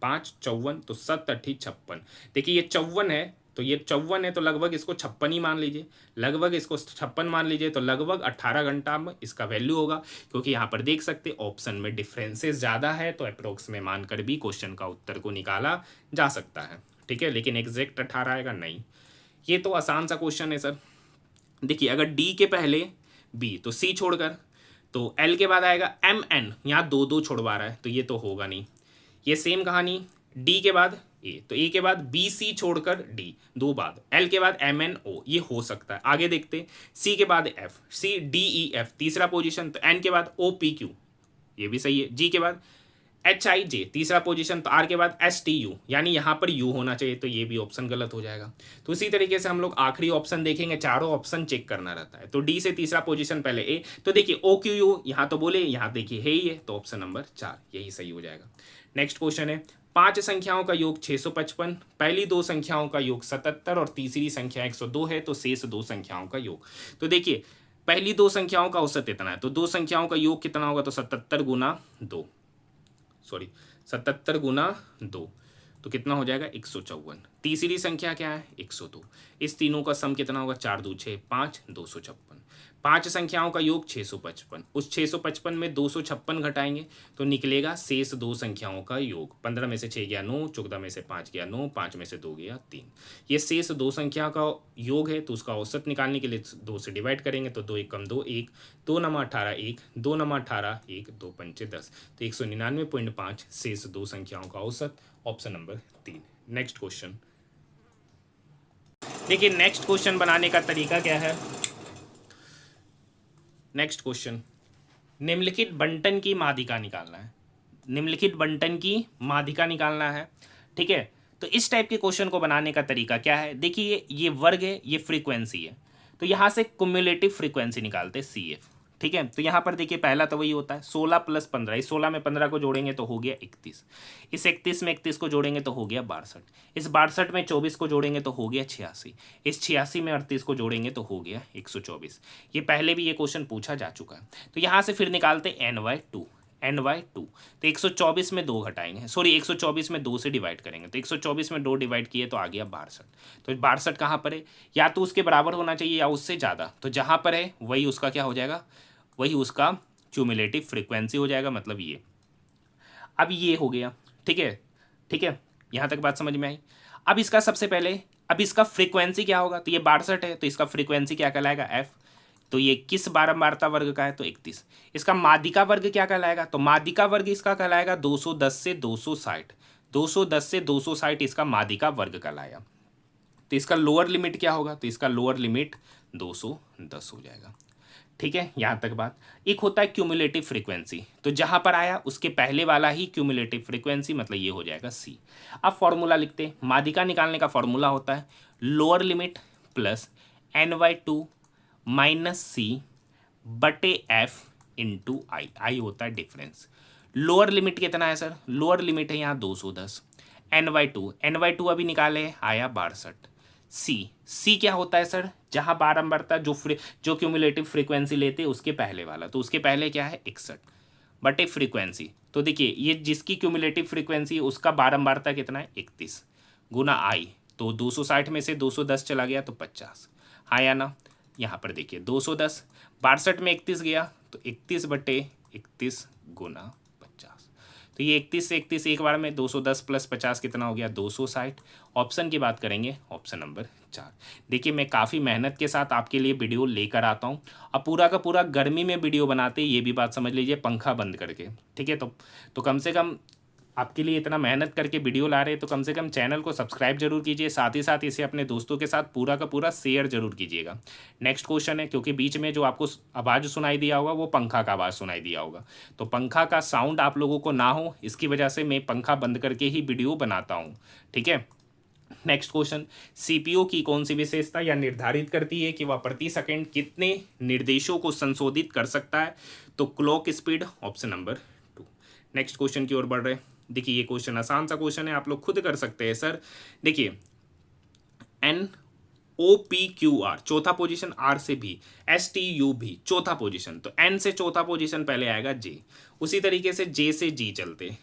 5 54, तो 7 8 56। देखिए ये 54 है, तो ये 54 है, तो लगभग इसको 56 ही मान लीजिए, लगभग इसको 56 मान लीजिए, तो लगभग 18 घंटा में इसका वैल्यू होगा, क्योंकि यहाँ पर देख सकते ऑप्शन में डिफरेंसेस ज़्यादा है, तो अप्रोक्स में मानकर भी क्वेश्चन का उत्तर को निकाला जा सकता है। ठीक है, लेकिन एग्जैक्ट 18 आएगा नहीं। ये तो आसान सा क्वेश्चन है सर। देखिए अगर डी के पहले बी तो सी छोड़कर, तो एल के बाद आएगा एम एन, यहाँ 2 2 छोड़वा रहा है, तो ये तो होगा नहीं। ये सेम कहानी डी के बाद ए, तो ए के बाद बी सी छोड़कर डी 2 बाद, एल के बाद एम एन ओ, ये हो सकता है। आगे देखते, सी के बाद F, C D E F तीसरा पोजीशन, तो एन के बाद ओ पी क्यू, ये भी सही है। जी के बाद HIJ तीसरा पोजीशन, तो R के बाद STU, यानी यहाँ पर U होना चाहिए, तो ये भी ऑप्शन गलत हो जाएगा। तो उसी तरीके से हम लोग आखिरी ऑप्शन देखेंगे, चारों ऑप्शन चेक करना रहता है। तो D से तीसरा पोजीशन पहले A, तो देखिए OQU यहाँ तो बोले, यहाँ देखिए है ही है, तो ऑप्शन नंबर 4 यही सही हो जाएगा। नेक्स्ट क्वेश्चन है, 5 संख्याओं का योग 655, पहली 2 संख्याओं का योग 77 और तीसरी संख्या 102 है, तो शेष 2 संख्याओं का योग। तो देखिए पहली 2 संख्याओं का औसत इतना है, तो 2 संख्याओं का योग कितना होगा, तो 77 गुना 2, सॉरी 77 गुना 2, तो कितना हो जाएगा 154। तीसरी संख्या क्या है 102, इस तीनों का सम कितना होगा 4 2 6 5 256। 5 संख्याओं का योग 655, उस 655 में 256 घटाएंगे तो निकलेगा शेष 2 संख्याओं का योग। 15 में से 6 गया 9, 14 में से 5 गया 9, 5 में से 2 गया 3। ये शेष 2 संख्या का योग है, तो उसका औसत निकालने के लिए 2 से डिवाइड करेंगे, तो 2 1 कम 2 1, 2 नमा 18 1, 2 नमा 18 1, 2 पंचे 10, तो 199.5 शेष 2 संख्याओं का औसत, ऑप्शन नंबर 3। नेक्स्ट क्वेश्चन देखिए, नेक्स्ट क्वेश्चन बनाने का तरीका क्या है। नेक्स्ट क्वेश्चन, निम्नलिखित बंटन की माध्यिका निकालना है, निम्नलिखित बंटन की माध्यिका निकालना है, ठीक है। तो इस टाइप के क्वेश्चन को बनाने का तरीका क्या है, देखिए ये वर्ग है, ये फ्रीक्वेंसी है, तो यहाँ से कुम्युलेटिव फ्रीक्वेंसी निकालते हैं CF, ठीक है। तो यहाँ पर देखिए पहला तो वही होता है 16 + 15, इस 16 में 15 को जोड़ेंगे तो हो गया 31, इस 31 में 31 को जोड़ेंगे तो हो गया 62, इस 62 में 24 को जोड़ेंगे तो हो गया 86, इस 86 में 38 को जोड़ेंगे तो हो गया 124। ये पहले भी ये क्वेश्चन पूछा जा चुका है। तो यहाँ से फिर निकालते NY2, NY2, तो 124 में 2 घटाएंगे, सॉरी 124 में 2 से डिवाइड करेंगे, तो 124 में 2 डिवाइड किए तो आ गया 62। तो 62 कहाँ पर है, या तो उसके बराबर होना चाहिए या उससे ज़्यादा, तो जहाँ पर है वही उसका क्या हो जाएगा, वही उसका क्यूमुलेटिव फ्रीक्वेंसी हो जाएगा, मतलब ये। अब ये हो गया, ठीक है, ठीक है, यहाँ तक बात समझ में आई। अब इसका सबसे पहले, अब इसका फ्रीक्वेंसी क्या होगा, तो ये 62 है, तो इसका फ्रीक्वेंसी क्या कहलाएगा F, तो ये किस बारंबारता वर्ग का है, तो 31। इसका माध्यिका वर्ग क्या कहलाएगा, तो माध्यिका वर्ग इसका कहलाएगा 210 से 260, 210 से 260 इसका माध्यिका वर्ग कहलाएगा। तो इसका लोअर लिमिट क्या होगा, तो इसका लोअर लिमिट 210 हो जाएगा, ठीक है। यहाँ तक बात। एक होता है क्यूमुलेटिव फ्रीक्वेंसी, तो जहाँ पर आया उसके पहले वाला ही क्यूमुलेटिव फ्रीक्वेंसी, मतलब ये हो जाएगा C। अब फॉर्मूला लिखते हैं, माध्यिका निकालने का फॉर्मूला होता है lower limit plus NY2 minus C बटे F इंटू I, I होता है डिफरेंस। लोअर लिमिट कितना है सर, लोअर लिमिट है यहाँ 210, NY2 अभी निकाले आया 62, C क्या होता है सर, जहाँ बारंबारता जो क्यूमुलेटिव फ्रीक्वेंसी लेते हैं उसके पहले वाला, तो उसके पहले क्या है 61 बटे फ्रीक्वेंसी। तो देखिए ये जिसकी क्यूमुलेटिव फ्रीक्वेंसी है उसका बारंबारता कितना है 31 गुना I, तो 260 में से 210 चला गया तो 50, हाँ या ना। यहाँ पर देखिए 210, 62 में 31 गया तो 31 बटे 31 गुना 50, तो ये 31 से 31 एक बार में 210 प्लस 50 कितना हो गया 260। ऑप्शन की बात करेंगे, ऑप्शन नंबर 4। देखिए मैं काफ़ी मेहनत के साथ आपके लिए वीडियो लेकर आता हूँ, अब पूरा का पूरा गर्मी में वीडियो बनाते, ये भी बात समझ लीजिए, पंखा बंद करके, ठीक है। तो कम से कम आपके लिए इतना मेहनत करके वीडियो ला रहे हैं, तो कम से कम चैनल को सब्सक्राइब जरूर कीजिए, साथ ही साथ इसे अपने दोस्तों के साथ पूरा का पूरा शेयर जरूर कीजिएगा। नेक्स्ट क्वेश्चन है, क्योंकि बीच में जो आपको आवाज़ सुनाई दिया होगा वो पंखा का आवाज़ सुनाई दिया होगा, तो पंखा का साउंड आप लोगों को ना हो, इसकी वजह से मैं पंखा बंद करके ही वीडियो बनाता हूँ, ठीक है। नेक्स्ट क्वेश्चन, CPU की कौन सी विशेषता या निर्धारित करती है कि वह प्रति सेकंड कितने निर्देशों को संशोधित कर सकता है, तो clock speed, option number 2। Next question की ओर बढ़ रहे हैं। देखिए ये क्वेश्चन आसान सा क्वेश्चन है, आप लोग खुद कर सकते हैं सर। देखिए NOPQR चौथा पोजीशन, R से B, STU भी चौथा पोजीशन, तो N से चौथा पोजीशन पहले आएगा J, उसी तरीके से J से G चलते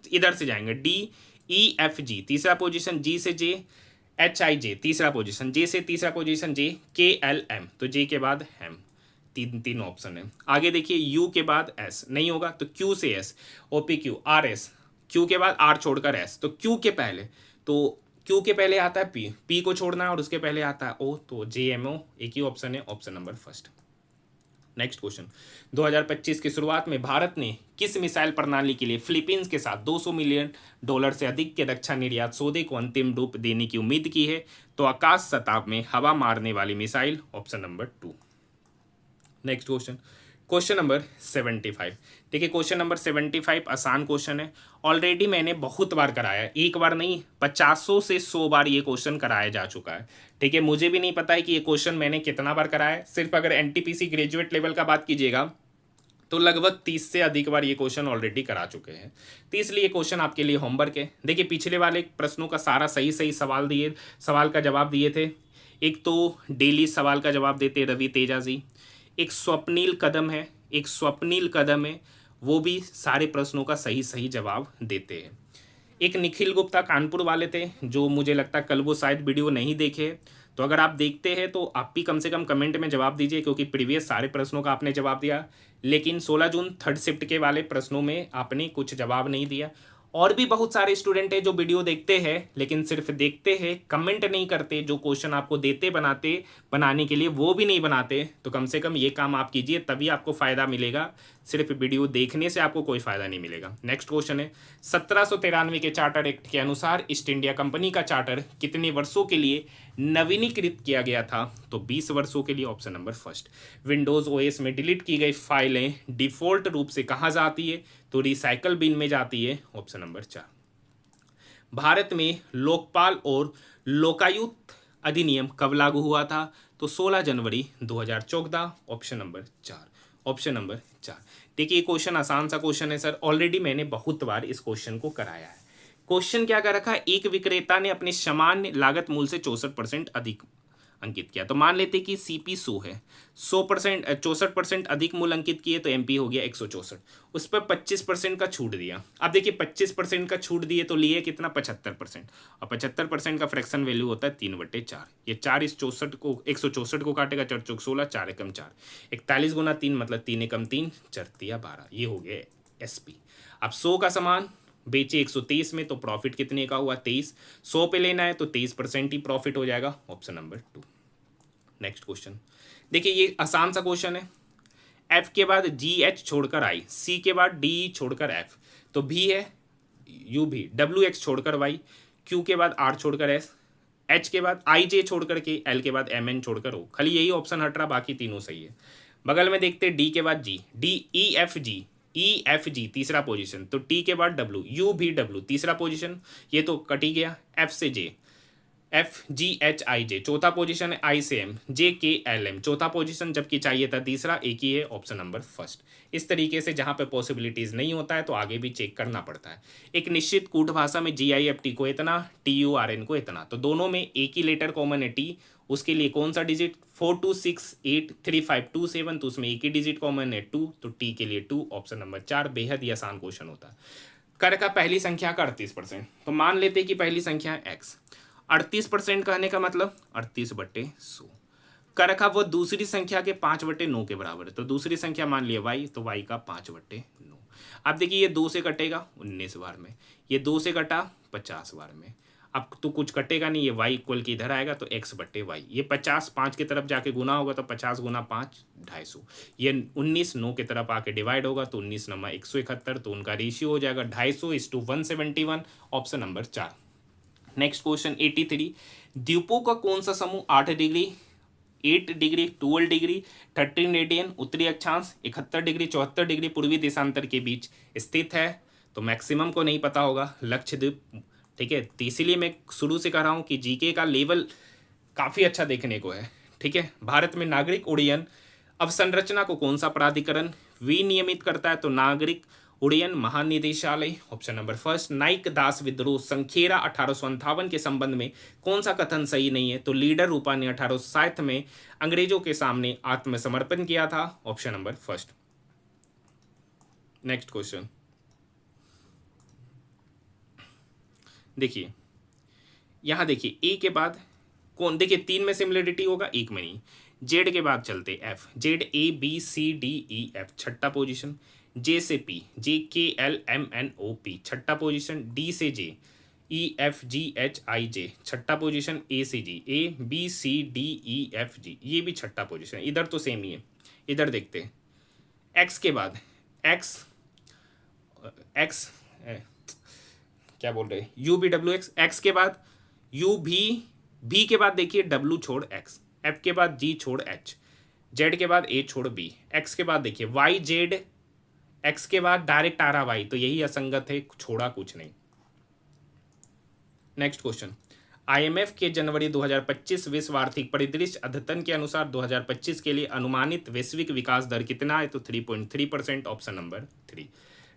इधर से जाएंगे, DEFG तीसरा पोजीशन, G से J, HIJ तीसरा पोजीशन, J से तीसरा पोजीशन J, KLM तो J के बाद M, तीन ऑप्शन है। आगे देखिए U के बाद S नहीं होगा, तो Q से S, OPQ, RS, Q के बाद R छोड़कर S, तो Q के पहले आता है P को छोड़ना है और उसके पहले आता है O, तो JMO एक ही ऑप्शन है, option number first. Next question, 2025 की शुरुआत में भारत ने किस मिसाइल प्रणाली के लिए फिलीपींस के साथ $200 मिलियन से अधिक के रक्षा निर्यात सौदे को अंतिम रूप देने की उम्मीद की है, तो आकाश सतह में हवा मारने वाली missile, option number 2। Next question, question number 75। देखिए क्वेश्चन नंबर 75 आसान क्वेश्चन है। ऑलरेडी मैंने बहुत बार कराया है, एक बार नहीं 50 से 100 बार ये क्वेश्चन कराया जा चुका है। ठीक है, मुझे भी नहीं पता है कि ये क्वेश्चन मैंने कितना बार कराया है। सिर्फ अगर एनटीपीसी ग्रेजुएट लेवल का बात कीजिएगा तो लगभग 30 से अधिक बार ये क्वेश्चन ऑलरेडी करा चुके हैं। तो इसलिए ये क्वेश्चन आपके लिए होमवर्क है। देखिए पिछले वाले प्रश्नों का सारा सही सही सवाल का जवाब दिए थे। एक तो डेली सवाल का जवाब देते रवि तेजा जी, एक स्वप्नील कदम है, वो भी सारे प्रश्नों का सही सही जवाब देते हैं। एक निखिल गुप्ता कानपुर वाले थे, जो मुझे लगता है कल वो शायद वीडियो नहीं देखे। तो अगर आप देखते हैं तो आप भी कम से कम कमेंट में जवाब दीजिए, क्योंकि प्रीवियस सारे प्रश्नों का आपने जवाब दिया, लेकिन 16 जून थर्ड शिफ्ट के वाले प्रश्नों में आपने कुछ जवाब नहीं दिया। और भी बहुत सारे स्टूडेंट हैं जो वीडियो देखते हैं लेकिन सिर्फ देखते हैं, कमेंट नहीं करते, जो क्वेश्चन आपको देते बनाने के लिए वो भी नहीं बनाते। तो कम से कम ये काम आप कीजिए, तभी आपको फ़ायदा मिलेगा। सिर्फ वीडियो देखने से आपको कोई फ़ायदा नहीं मिलेगा। नेक्स्ट क्वेश्चन है, 1793 के चार्टर एक्ट के अनुसार ईस्ट इंडिया कंपनी का चार्टर कितने वर्षों के लिए नवीनीकृत किया गया था? तो 20 वर्षों के लिए, option number first. Windows OS में डिलीट की गई फाइलें डिफ़ॉल्ट रूप से कहाँ जाती है? तो रिसाइकल बिन में जाती है, ऑप्शन नंबर 4। भारत में लोकपाल और लोकायुक्त अधिनियम कब लागू हुआ था? तो 16 जनवरी 2014, ऑप्शन नंबर 4। देखिए क्वेश्चन आसान सा क्वेश्चन है सर, ऑलरेडी मैंने बहुत बार इस क्वेश्चन को कराया है। क्वेश्चन क्या कर रखा है, एक विक्रेता ने अपने सामान्य लागत मूल्य से 64% अधिक अंकित किया। तो मान लेते कि सीपी 100 है, 100% 64% अधिक मूल्य अंकित किए तो एमपी हो गया 164। उस पर 25% का छूट दिया। अब देखिए 25% का छूट दिए तो लिए कितना, 75%, और 75% का फ्रैक्शन वैल्यू होता है 3/4। ये 4 इस 64 को 164 को काटेगा, 4 चौक 16, 4 एकम 4, 41 गुना 3 मतलब 3 एकम 3, 4 तिया 12, ये हो गया एसपी। अब 100 का सामान बेचे 123 में, तो प्रॉफिट कितने का हुआ, 23। 100 पे लेना है तो 23% ही प्रॉफिट हो जाएगा, ऑप्शन नंबर 2। नेक्स्ट क्वेश्चन देखिए, ये आसान सा क्वेश्चन है। एफ के बाद जी एच छोड़कर आई, सी के बाद डी छोड़कर एफ, तो भी है यू भी, डब्ल्यू एक्स छोड़कर वाई, क्यू के बाद आर छोड़कर एस, एच के बाद आई जे छोड़कर के, एल के बाद एम एन छोड़कर ओ। खाली यही ऑप्शन हट रहा, बाकी तीनों सही है। बगल में देखते डी के बाद जी, डी ई एफ जी तीसरा पोजीशन, तो टी के बाद डब्ल्यू, यू भी डब्ल्यू तीसरा पोजीशन, ये तो कट ही गया। एफ से जे, एफ जी एच आई जे चौथा पोजीशन है, आई से एम, जे के एल एम चौथा पोजीशन, जबकि चाहिए था तीसरा, एक ही है, ऑप्शन नंबर फर्स्ट। इस तरीके से जहाँ पे पॉसिबिलिटीज़ नहीं होता है तो आगे भी चेक करना पड़ता है। एक निश्चित कूट भाषा में जी आई एफ टी को इतना, टी यू आर एन को इतना, तो दोनों में एक ही लेटर कॉमन है टी, उसके लिए कौन सा डिजिट, 42683527, तो उसमें एक ही डिजिट कॉमन है 2, तो टी के लिए 2, ऑप्शन नंबर 4। बेहद ही आसान क्वेश्चन होता है। कर का पहली संख्या का 38%, तो मान लेते कि पहली संख्या है एक्स, 38% कहने का मतलब 38/100। कर रखा वो दूसरी संख्या के 5/9 के बराबर है, तो दूसरी संख्या मान लिया वाई, तो वाई का 5/9। अब देखिए ये 2 से कटेगा 19 बार में, ये 2 से कटा 50 बार में, अब तो कुछ कटेगा नहीं, ये y इक्वल की इधर आएगा तो x/y, ये 50 5 की तरफ जाके गुना होगा तो 50 गुना 5 250, ये 19 9 की तरफ आके डिवाइड होगा तो 19 9 171, तो उनका रेशियो हो जाएगा 250:171, ऑप्शन नंबर 4। नेक्स्ट क्वेश्चन 83, द्वीपों का कौन सा समूह 8 डिग्री 12 डिग्री 13 रेडियन उत्तरी अक्षांश 71 डिग्री 74 डिग्री पूर्वी देशांतर के बीच स्थित है? तो मैक्सिमम को नहीं पता होगा, लक्षद्वीप, ठीक है। तो इसीलिए मैं शुरू से कह रहा हूँ कि जीके का लेवल काफ़ी अच्छा देखने को है, ठीक है। भारत में नागरिक उड्डयन अवसंरचना को कौन सा प्राधिकरण विनियमित करता है? तो नागरिक उड्डयन महानिदेशालय, ऑप्शन नंबर फर्स्ट। नाइक दास विद्रोह संखेरा 1858 के संबंध में कौन सा कथन सही नहीं है? तो लीडर रूपा ने 1860 में अंग्रेजों के सामने आत्मसमर्पण किया था, option number first. Next question देखिए, यहां देखिए ए के बाद कौन, देखिए 3 में सिमिलरिटी होगा, 1 में नहीं। जेड के बाद चलते F, Z A B C D E F छठा पोजीशन, जे से P J K L M N O P छठा पोजीशन, डी से J E F ji H I जे छठा पोजीशन, ए से G A B C D E F G ये भी छठा position. इधर तो सेम ही है, इधर देखते हैं एक्स के बाद एक्स क्या बोल रहे हैं, U B W X, X के बाद यू भी के बाद देखिए डब्ल्यू छोड़ एक्स, एफ के बाद जी छोड़ एच, जेड के बाद ए छोड़ बी, एक्स के बाद देखिए वाई जेड, एक्स के बाद डायरेक्ट आ रहा वाई, तो यही असंगत है, छोड़ा कुछ नहीं। नेक्स्ट क्वेश्चन, आईएमएफ के जनवरी 2025 विश्व आर्थिक परिदृश्य अद्यतन के अनुसार 2025 के लिए अनुमानित वैश्विक विकास दर कितना है? तो 3.3%, option number 3।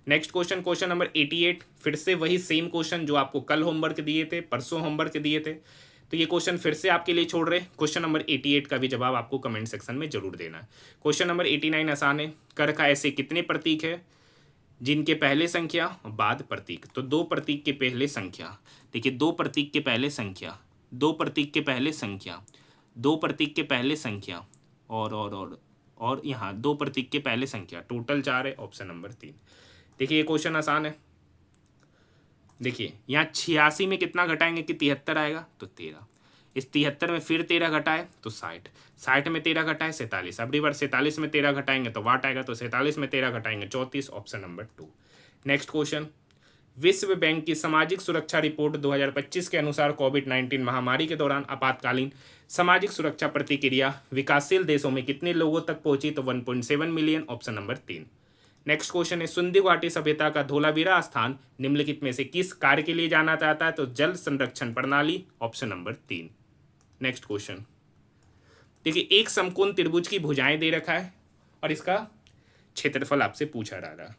Next question, question number 88, फिर से वही सेम क्वेश्चन जो आपको कल होमवर्क दिए थे, परसों होमवर्क दिए थे, तो ये क्वेश्चन फिर से आपके लिए छोड़ रहे। क्वेश्चन नंबर 88 का भी जवाब आपको कमेंट सेक्शन में जरूर देना है। क्वेश्चन नंबर 89 आसान है, कर का ऐसे कितने प्रतीक है जिनके पहले संख्या बाद प्रतीक? तो दो प्रतीक के पहले संख्या, देखिए दो प्रतीक के पहले संख्या, दो प्रतीक के पहले संख्या, दो प्रतीक के पहले संख्या और यहाँ दो प्रतीक के पहले संख्या, टोटल 4 है, ऑप्शन नंबर 3। देखिए ये क्वेश्चन आसान है। देखिए यहाँ 86 में कितना घटाएंगे कि 73 आएगा? तो 13। इस 73 में फिर 13 घटाए तो 60, 60 में 13 घटाए 47, अब रिवर्स 47 में 13 घटाएंगे तो वाट आएगा, तो 47 में 13 घटाएंगे 34, ऑप्शन नंबर 2। नेक्स्ट क्वेश्चन, विश्व बैंक की सामाजिक सुरक्षा रिपोर्ट 2025 के अनुसार कोविड-19 महामारी के दौरान आपातकालीन सामाजिक सुरक्षा प्रतिक्रिया विकासशील देशों में कितने लोगों तक पहुंची? तो 1.7 million, option number 3। Next question है, सुंदी घाटी सभ्यता का धोलावीरा स्थान निम्नलिखित में से किस कार्य के लिए जाना जाता है? तो जल संरक्षण प्रणाली, ऑप्शन नंबर 3। नेक्स्ट क्वेश्चन, देखिए एक समकोण त्रिभुज की भुजाएं दे रखा है और इसका क्षेत्रफल आपसे पूछा जा रहा है।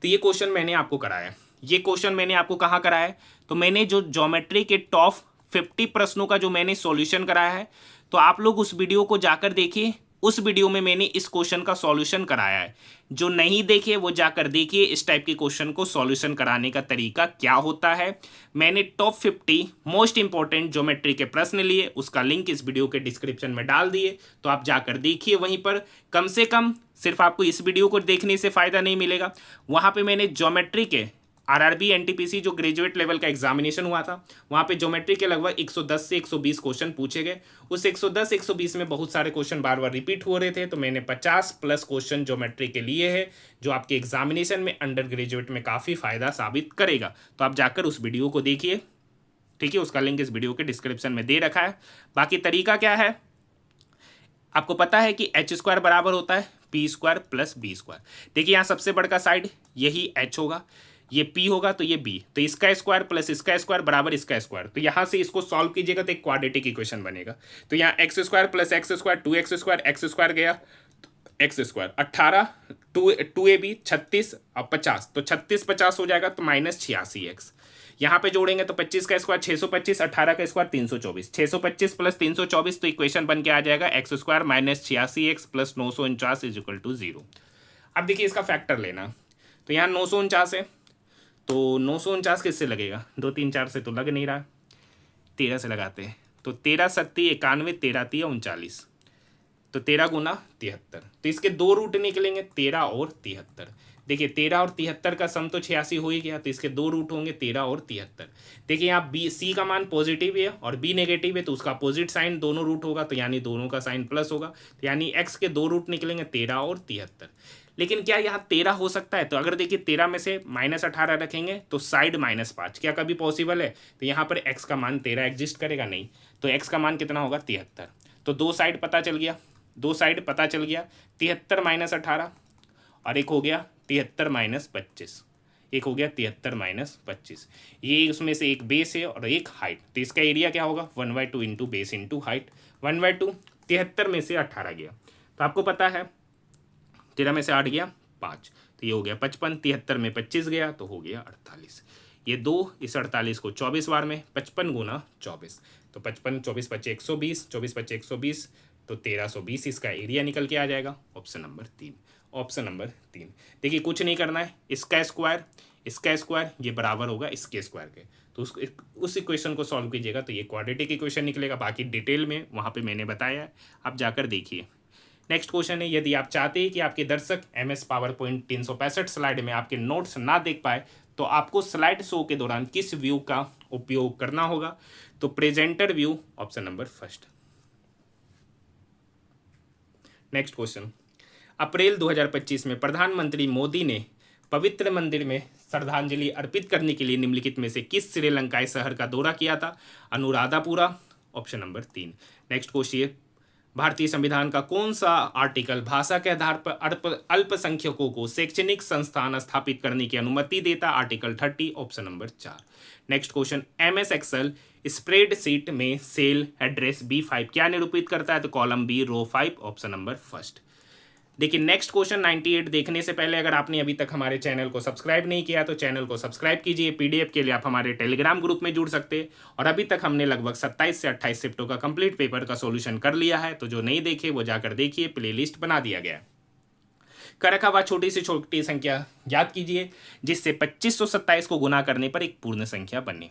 तो ये क्वेश्चन मैंने आपको कराया, ये क्वेश्चन मैंने आपको कहाँ कराया है? तो मैंने जो ज्योमेट्री के टॉप 50 प्रश्नों का जो मैंने सॉल्यूशन कराया है, तो आप लोग उस वीडियो को जाकर देखिए, उस वीडियो में मैंने इस क्वेश्चन का सॉल्यूशन कराया है। जो नहीं देखे वो जाकर देखिए, इस टाइप के क्वेश्चन को सॉल्यूशन कराने का तरीका क्या होता है। मैंने टॉप 50 मोस्ट इंपॉर्टेंट ज्योमेट्री के प्रश्न लिए, उसका लिंक इस वीडियो के डिस्क्रिप्शन में डाल दिए, तो आप जाकर देखिए वहीं पर। कम से कम सिर्फ आपको इस वीडियो को देखने से फ़ायदा नहीं मिलेगा, वहाँ पे मैंने ज्योमेट्री के आरआरबी एनटीपीसी जो ग्रेजुएट लेवल का एग्जामिनेशन हुआ था, वहाँ पे ज्योमेट्री के लगभग 110 से 120 क्वेश्चन पूछे गए। उस 110-120 में बहुत सारे क्वेश्चन बार बार रिपीट हो रहे थे, तो मैंने 50+ क्वेश्चन ज्योमेट्री के लिए है, जो आपके एग्जामिनेशन में अंडर ग्रेजुएट में काफ़ी फायदा साबित करेगा। तो आप जाकर उस वीडियो को देखिए, ठीक है, उसका लिंक इस वीडियो के डिस्क्रिप्शन में दे रखा है। बाकी तरीका क्या है, आपको पता है कि h² बराबर होता है p² + b²। देखिए यहाँ सबसे बड़ा साइड यही h होगा, ये p होगा तो ये b, तो इसका स्क्वायर प्लस इसका स्क्वायर बराबर इसका स्क्वायर। तो यहाँ से इसको सॉल्व कीजिएगा तो एक क्वाड्रेटिक इक्वेशन बनेगा। तो यहाँ x² + x², 2x², x² गया, x² 18, 2ab 36 और 50, तो 36 50 हो जाएगा, तो -86x। यहाँ पे जोड़ेंगे तो 25 का स्क्वायर 625, 18 का स्क्वायर 324, 625 + 324, तो इक्वेशन बन के आ जाएगा x² -86x + 949 = 0। अब देखिए इसका फैक्टर लेना, तो यहाँ 949 है, तो 949 किससे लगेगा? 2 3 4 से तो लग नहीं रहा, 13 से लगाते हैं, तो 13 सत्ती 91, 13 तिया 39, तो 13 गुना 73, तो इसके दो रूट निकलेंगे 13 और 73। देखिए 13 और 73 का सम तो 86 हो ही गया, तो इसके दो रूट होंगे 13 और 73। देखिए यहाँ बी सी का मान पॉजिटिव है और बी नेगेटिव है, तो उसका अपोजिट साइन दोनों रूट होगा, तो यानी दोनों का साइन प्लस होगा, तो यानी एक्स के दो रूट निकलेंगे 13 और 73। लेकिन क्या यहाँ 13 हो सकता है? तो अगर देखिए 13 में से -18 रखेंगे तो साइड -5, क्या कभी पॉसिबल है? तो यहाँ पर x का मान 13 एग्जिस्ट करेगा नहीं, तो x का मान कितना होगा? 73। तो दो साइड पता चल गया, दो साइड पता चल गया, 73 - 18 और एक हो गया 73 - 25, एक हो गया 73 - 25। ये उसमें से एक बेस है और एक हाइट, तो इसका एरिया क्या होगा? 1/2 इंटू बेस इंटू हाइट, 1/2। 73 में से 18 गया, तो आपको पता है 13 में से 8 गया 5, तो ये हो गया 55, 73 में 25 गया तो हो गया 48। ये 2 इस 48 को 24 बार में 55 गुना 24, तो 55 24 × 5 = 120, 24 × 5 = 120, तो 1320 इसका एरिया निकल के आ जाएगा, ऑप्शन नंबर 3, ऑप्शन नंबर 3। देखिए कुछ नहीं करना है, इसका स्क्वायर ये बराबर होगा इसके स्क्वायर के, तो उस इक्वेशन को सॉल्व कीजिएगा तो ये क्वाड्रेटिक इक्वेशन निकलेगा। बाकी डिटेल में वहाँ पे मैंने बताया है, आप जाकर देखिए। नेक्स्ट क्वेश्चन है, यदि आप चाहते हैं कि आपके दर्शक MS पावरपॉइंट 365 स्लाइड में आपके नोट्स ना देख पाए, तो आपको स्लाइड शो के दौरान किस व्यू का उपयोग करना होगा? तो presenter view, option number 1। Next question, April 2025 में प्रधानमंत्री मोदी ने पवित्र मंदिर में श्रद्धांजलि अर्पित करने के लिए निम्नलिखित में से किस श्रीलंकाई शहर का दौरा किया था? Anuradhapura, option number 3। Next question, भारतीय संविधान का कौन सा आर्टिकल भाषा के आधार पर अल्पसंख्यकों को शैक्षणिक संस्थान स्थापित करने की अनुमति देता? Article 30, option number 4। Next question, MS Excel spreadsheet में सेल एड्रेस B5 क्या निरूपित करता है? तो column B row 5, option number first. देखिए नेक्स्ट क्वेश्चन 98 देखने से पहले अगर आपने अभी तक हमारे चैनल को सब्सक्राइब नहीं किया तो चैनल को सब्सक्राइब कीजिए। PDF के लिए आप हमारे टेलीग्राम ग्रुप में जुड़ सकते हैं। और अभी तक हमने लगभग 27 से 28 शिफ्टों का कंप्लीट पेपर का सॉल्यूशन कर लिया है, तो जो नहीं देखे वो जाकर देखिए, प्लेलिस्ट बना दिया गया है। कर रखा हुआ छोटी से छोटी संख्या याद कीजिए जिससे 2527 को गुना करने पर एक पूर्ण संख्या बने।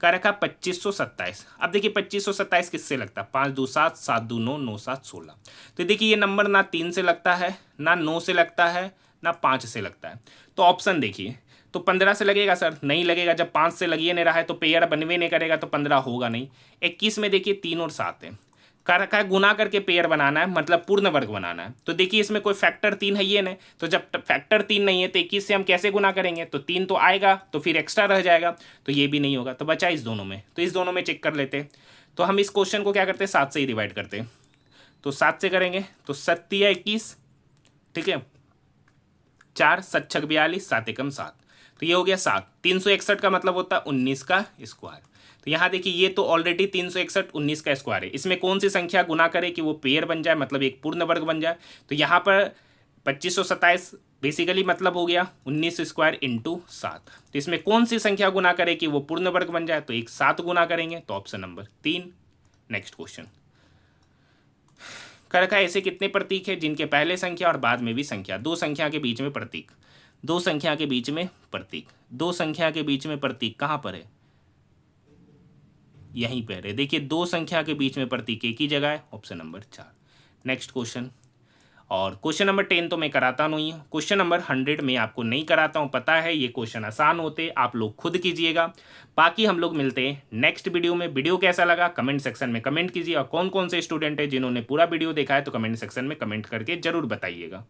कर रखा 2527। अब देखिए 2527 किससे लगता है? 5 2 7, 7 2 9, 9 7 16। तो देखिए ये नंबर ना 3 से लगता है, ना 9 से लगता है, ना 5 से लगता है। तो ऑप्शन देखिए, तो 15 से लगेगा सर? नहीं लगेगा। जब 5 से लगिए नहीं रहा है तो पेयर बनवे नहीं करेगा, तो 15 होगा नहीं। 21 में देखिए 3 और 7 है, कर रखा है गुना करके पेयर बनाना है, मतलब पूर्ण वर्ग बनाना है। तो देखिए इसमें कोई फैक्टर 3 है ये नहीं, तो जब फैक्टर 3 नहीं है तो 21 से हम कैसे गुना करेंगे? तो 3 तो आएगा, तो फिर एक्स्ट्रा रह जाएगा, तो ये भी नहीं होगा। तो बचा इस दोनों में, तो इस दोनों में चेक कर लेते। तो हम इस क्वेश्चन को क्या करते हैं? 7 से ही डिवाइड करते हैं। तो 7 से करेंगे तो 7 या 21, ठीक है, 4 7 6 42, 7 एकम 7, तो ये हो गया 7। 361 का मतलब होता है 19 का स्क्वायर। तो यहाँ देखिए ये तो ऑलरेडी 361 19 का स्क्वायर है। इसमें कौन सी संख्या गुना करे कि वो पेयर बन जाए, मतलब एक पूर्ण वर्ग बन जाए? तो यहाँ पर 2527 बेसिकली मतलब हो गया 19 स्क्वायर इंटू 7। तो इसमें कौन सी संख्या गुना करे कि वो पूर्ण वर्ग बन जाए? तो एक 7 गुना करेंगे, तो ऑप्शन नंबर 3। नेक्स्ट क्वेश्चन कर रखा है ऐसे कितने प्रतीक है जिनके पहले संख्या और बाद में भी संख्या? दो संख्या के बीच में प्रतीक, दो संख्या के बीच में प्रतीक, दो संख्या के बीच में प्रतीक कहाँ पर है? यहीं पर है। देखिए दो संख्या के बीच में प्रतीक एक ही जगह है, ऑप्शन नंबर 4। नेक्स्ट क्वेश्चन, और क्वेश्चन नंबर 10 तो मैं कराता नहीं हूँ, क्वेश्चन नंबर 100 में आपको नहीं कराता हूँ, पता है ये क्वेश्चन आसान होते, आप लोग खुद कीजिएगा। बाकी हम लोग मिलते हैं नेक्स्ट वीडियो में। वीडियो कैसा लगा कमेंट सेक्शन में कमेंट कीजिए, और कौन कौन से स्टूडेंट है जिन्होंने पूरा वीडियो देखा है तो कमेंट सेक्शन में कमेंट करके जरूर बताइएगा।